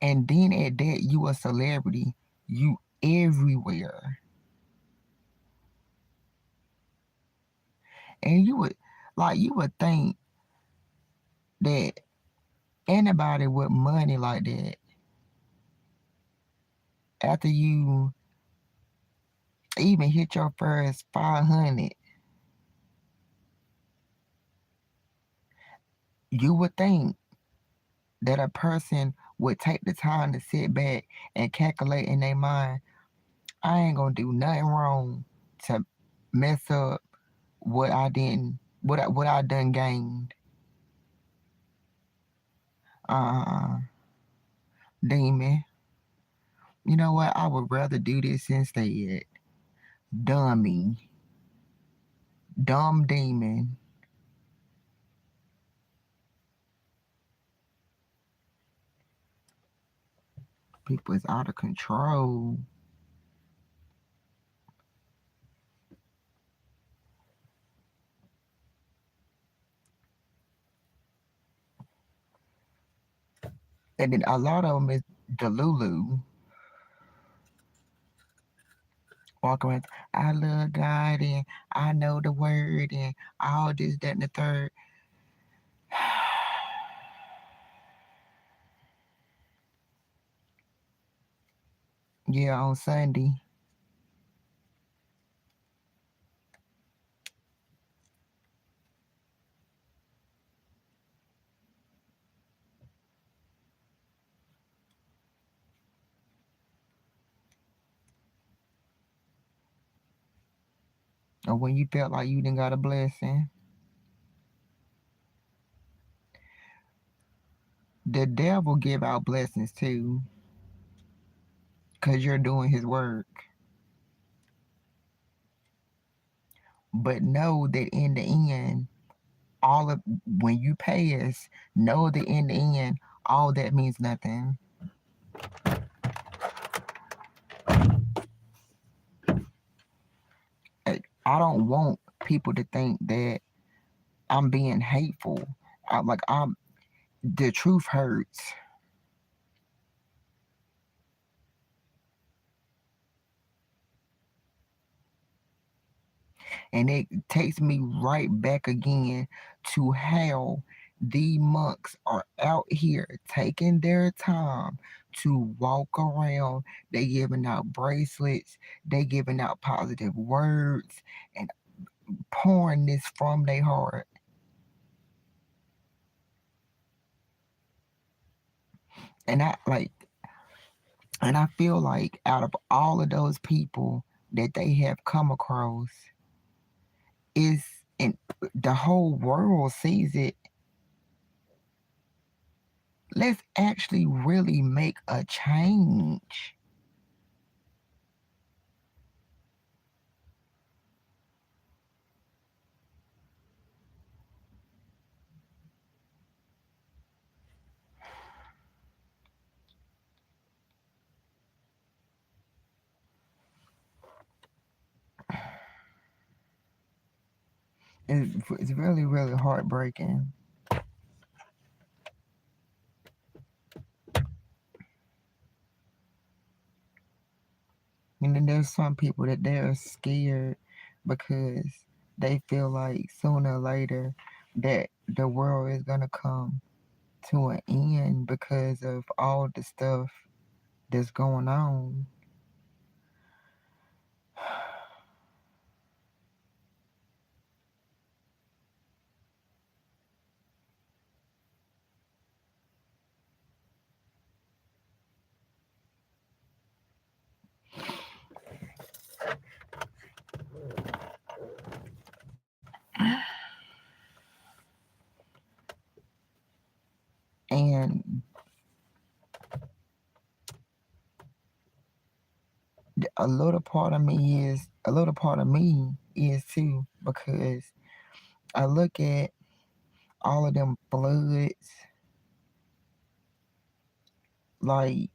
And then at that, you a celebrity. You everywhere. And you would think that anybody with money like that, after you even hit your first 500, you would think that a person would take the time to sit back and calculate in their mind, I ain't gonna do nothing wrong to mess up what I didn't what I done gained. Uh, demon. You know what? I would rather do this instead. Dummy. Dumb demon. People is out of control. And then a lot of them is Delulu. Walking around, I love God and I know the word and all this, that, and the third. Yeah, on Sunday. Or when you felt like you didn't got a blessing. The devil give out blessings too, because you're doing his work. But know that in the end, all of when you pass, know that in the end, all that means nothing. I don't want people to think that I'm being hateful. I'm the truth hurts. And it takes me right back again to how the monks are out here taking their time to walk around. They giving out bracelets, they giving out positive words, and pouring this from their heart. And I feel like out of all of those people that they have come across, is and the whole world sees it. Let's actually really make a change. It's really, really heartbreaking. And then there's some people that they're scared because they feel like sooner or later that the world is gonna come to an end because of all the stuff that's going on. And a little part of me is too, because I look at all of them floods, like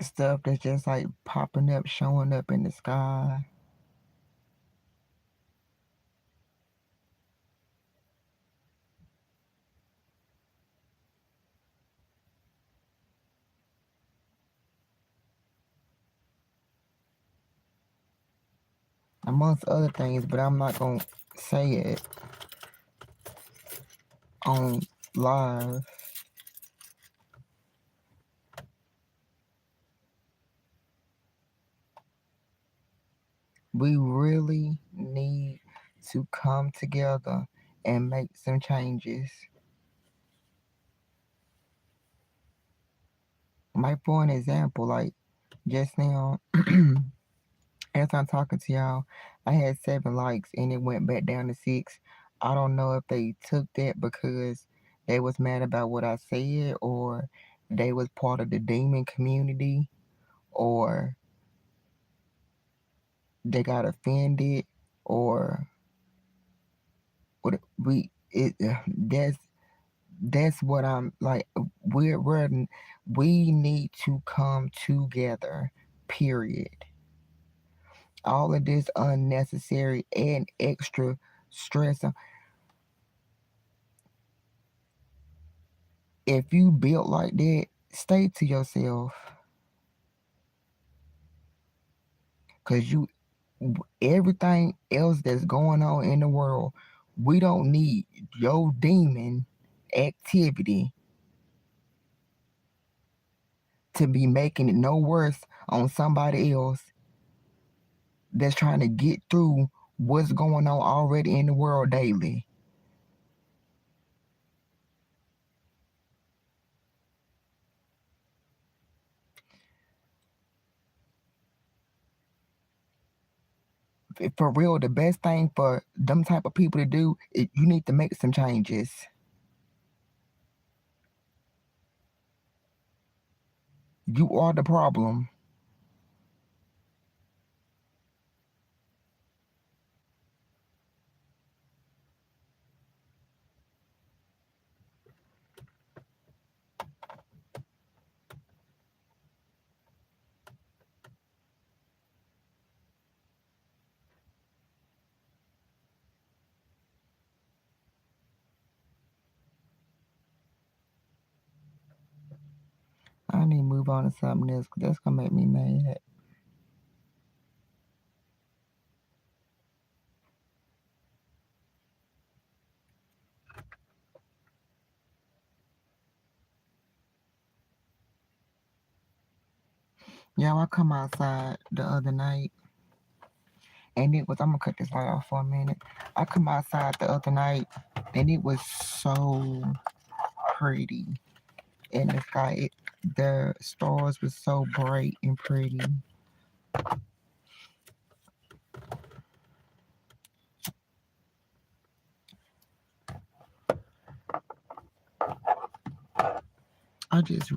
stuff that's just like popping up, showing up in the sky. Amongst other things, but I'm not gonna say it on live. We really need to come together and make some changes. Like for an example, like just now, as I'm talking to y'all, I had 7 likes and it went back down to 6. I don't know if they took that because they was mad about what I said, or they was part of the demon community, or they got offended, or what we it that's what I'm like. We need to come together. Period. All of this unnecessary and extra stress. If you built like that, stay to yourself, cause everything else that's going on in the world, we don't need your demon activity to be making it no worse on somebody else that's trying to get through what's going on already in the world daily. For real, the best thing for them type of people to do is you need to make some changes. You are the problem. I need to move on to something else, 'cause that's gonna make me mad. Yeah, I come outside the other night, and it was. I'm gonna cut this light off for a minute. I come outside the other night, and it was so pretty in the sky. The stars were so bright and pretty. I just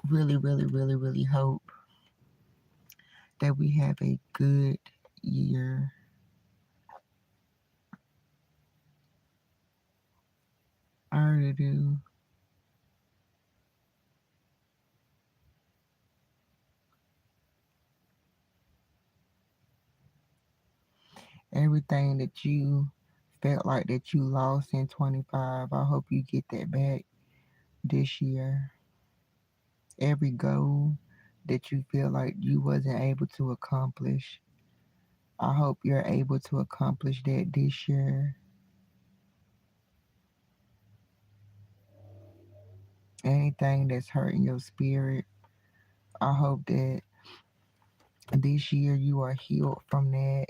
really, really, really, really hope that we have a good year. I really do. Everything that you felt like that you lost in 25, I hope you get that back this year. Every goal that you feel like you wasn't able to accomplish, I hope you're able to accomplish that this year. Anything that's hurting your spirit, I hope that this year you are healed from that.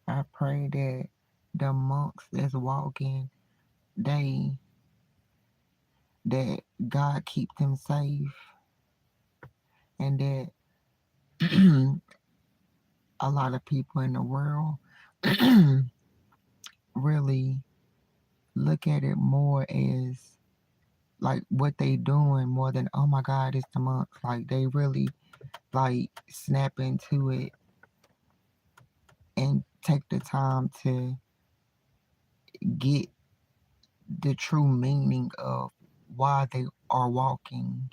I pray that the monks that's walking, they that God keep them safe, and that a lot of people in the world really look at it more as like what they doing more than, oh my God, it's the monks. Like they really like snap into it and take the time to get the true meaning of why they are walking.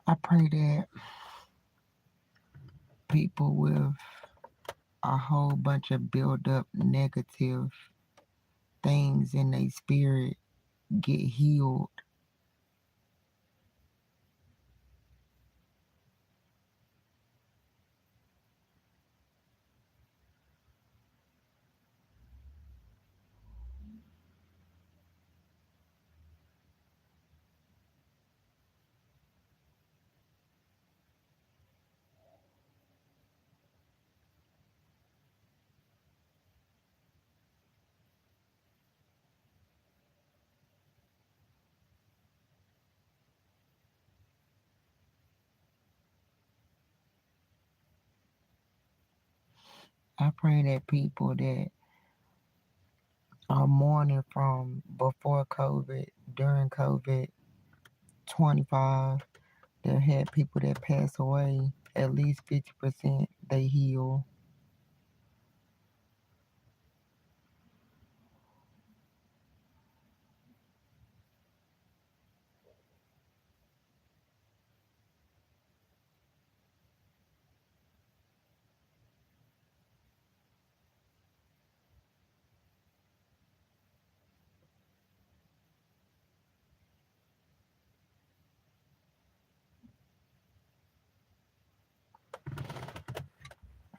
I pray that people with a whole bunch of build up negative things in their spirit get healed. I pray that people that are mourning from before COVID, during COVID, 25, that had people that pass away, at least 50% they heal.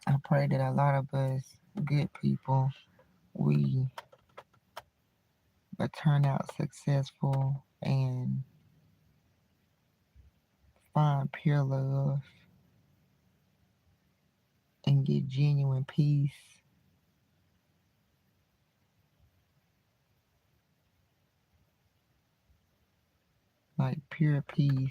I pray that a lot of us good people, we turn out successful and find pure love and get genuine peace, like pure peace.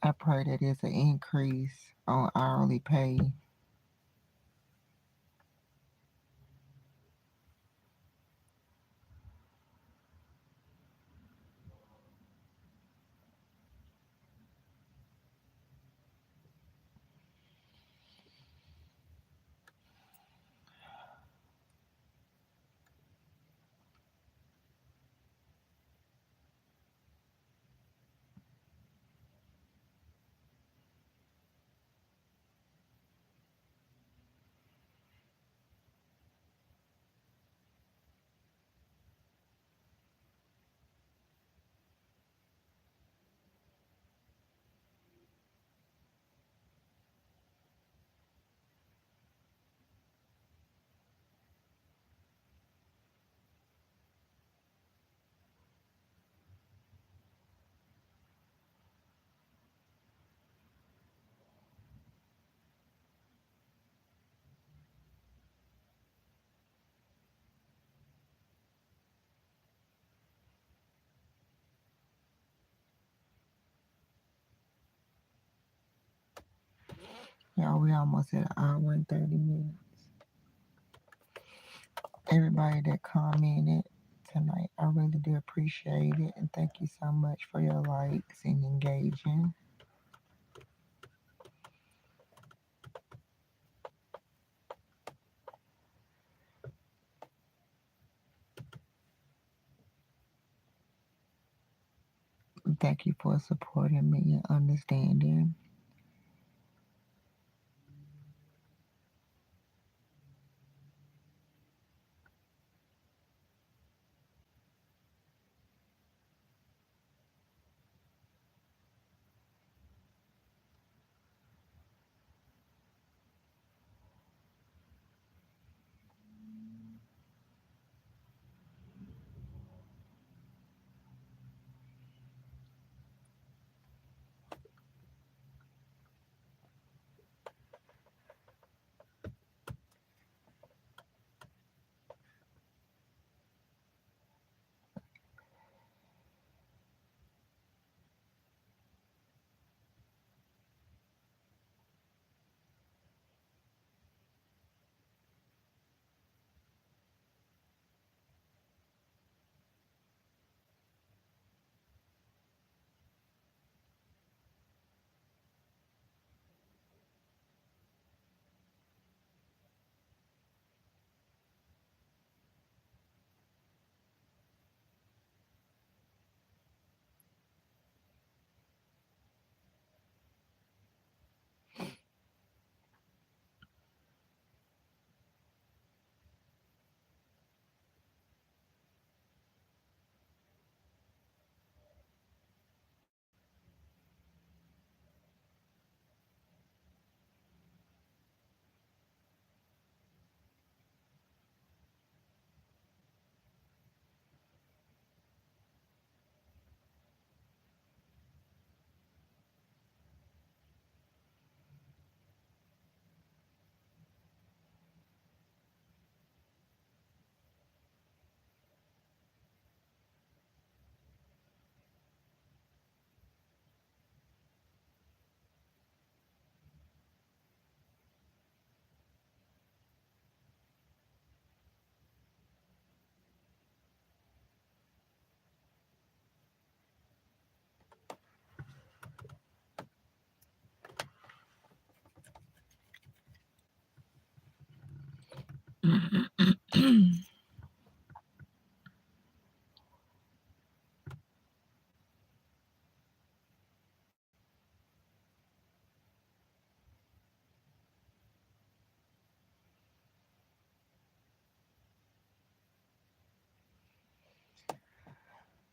I pray that there's an increase on hourly pay. Y'all, we almost at an hour and 30 minutes. Everybody that commented tonight, I really do appreciate it. And thank you so much for your likes and engaging. Thank you for supporting me and understanding.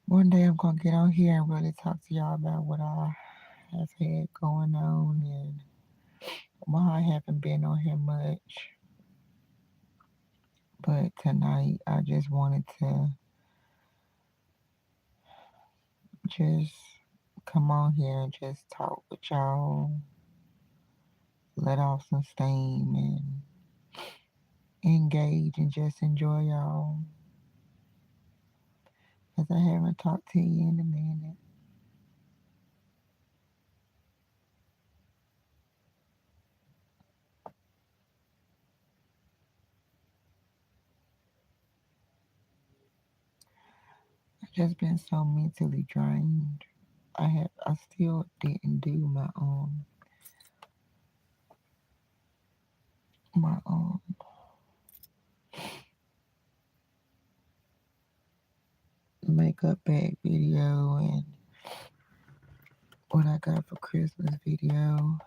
One day I'm gonna get on here and really talk to y'all about what I have had going on and why I haven't been on here much. But tonight I just wanted to just come on here and just talk with y'all, let off some steam and engage and just enjoy y'all. Cause I haven't talked to you in a minute. I've just been so mentally drained. I still didn't do my makeup bag video and what I got for Christmas video.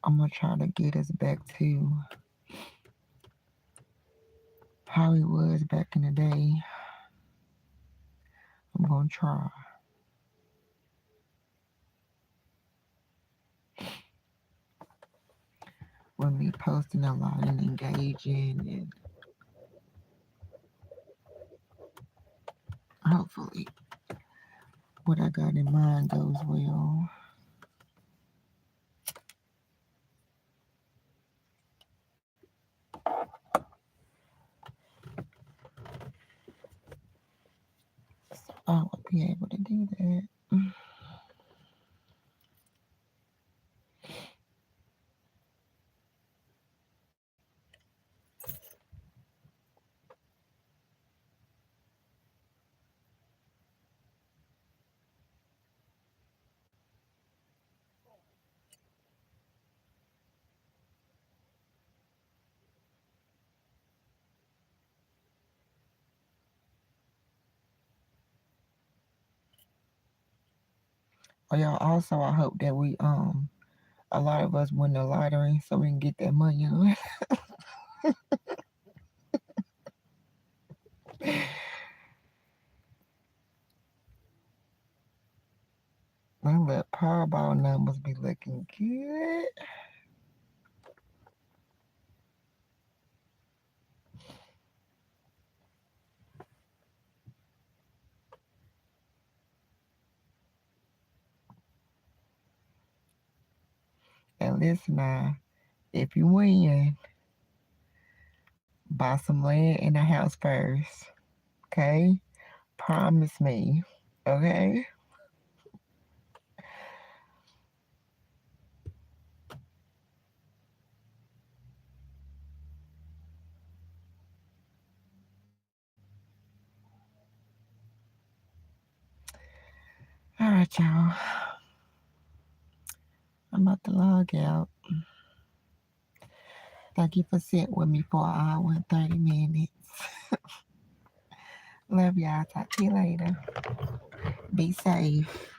I'm gonna try to get us back to how it was back in the day. I'm gonna try. With me posting a lot and engaging, and hopefully what I got in mind goes well. I will be able to do that. Oh, y'all, also I hope that we a lot of us win the lottery so we can get that money on. Them little Powerball numbers be looking good. And listen now, if you win, buy some land in the house first. Okay? Promise me. Okay? All right, y'all. I'm about to log out. Thank you for sitting with me for an hour and 30 minutes. Love y'all. Talk to you later. Be safe.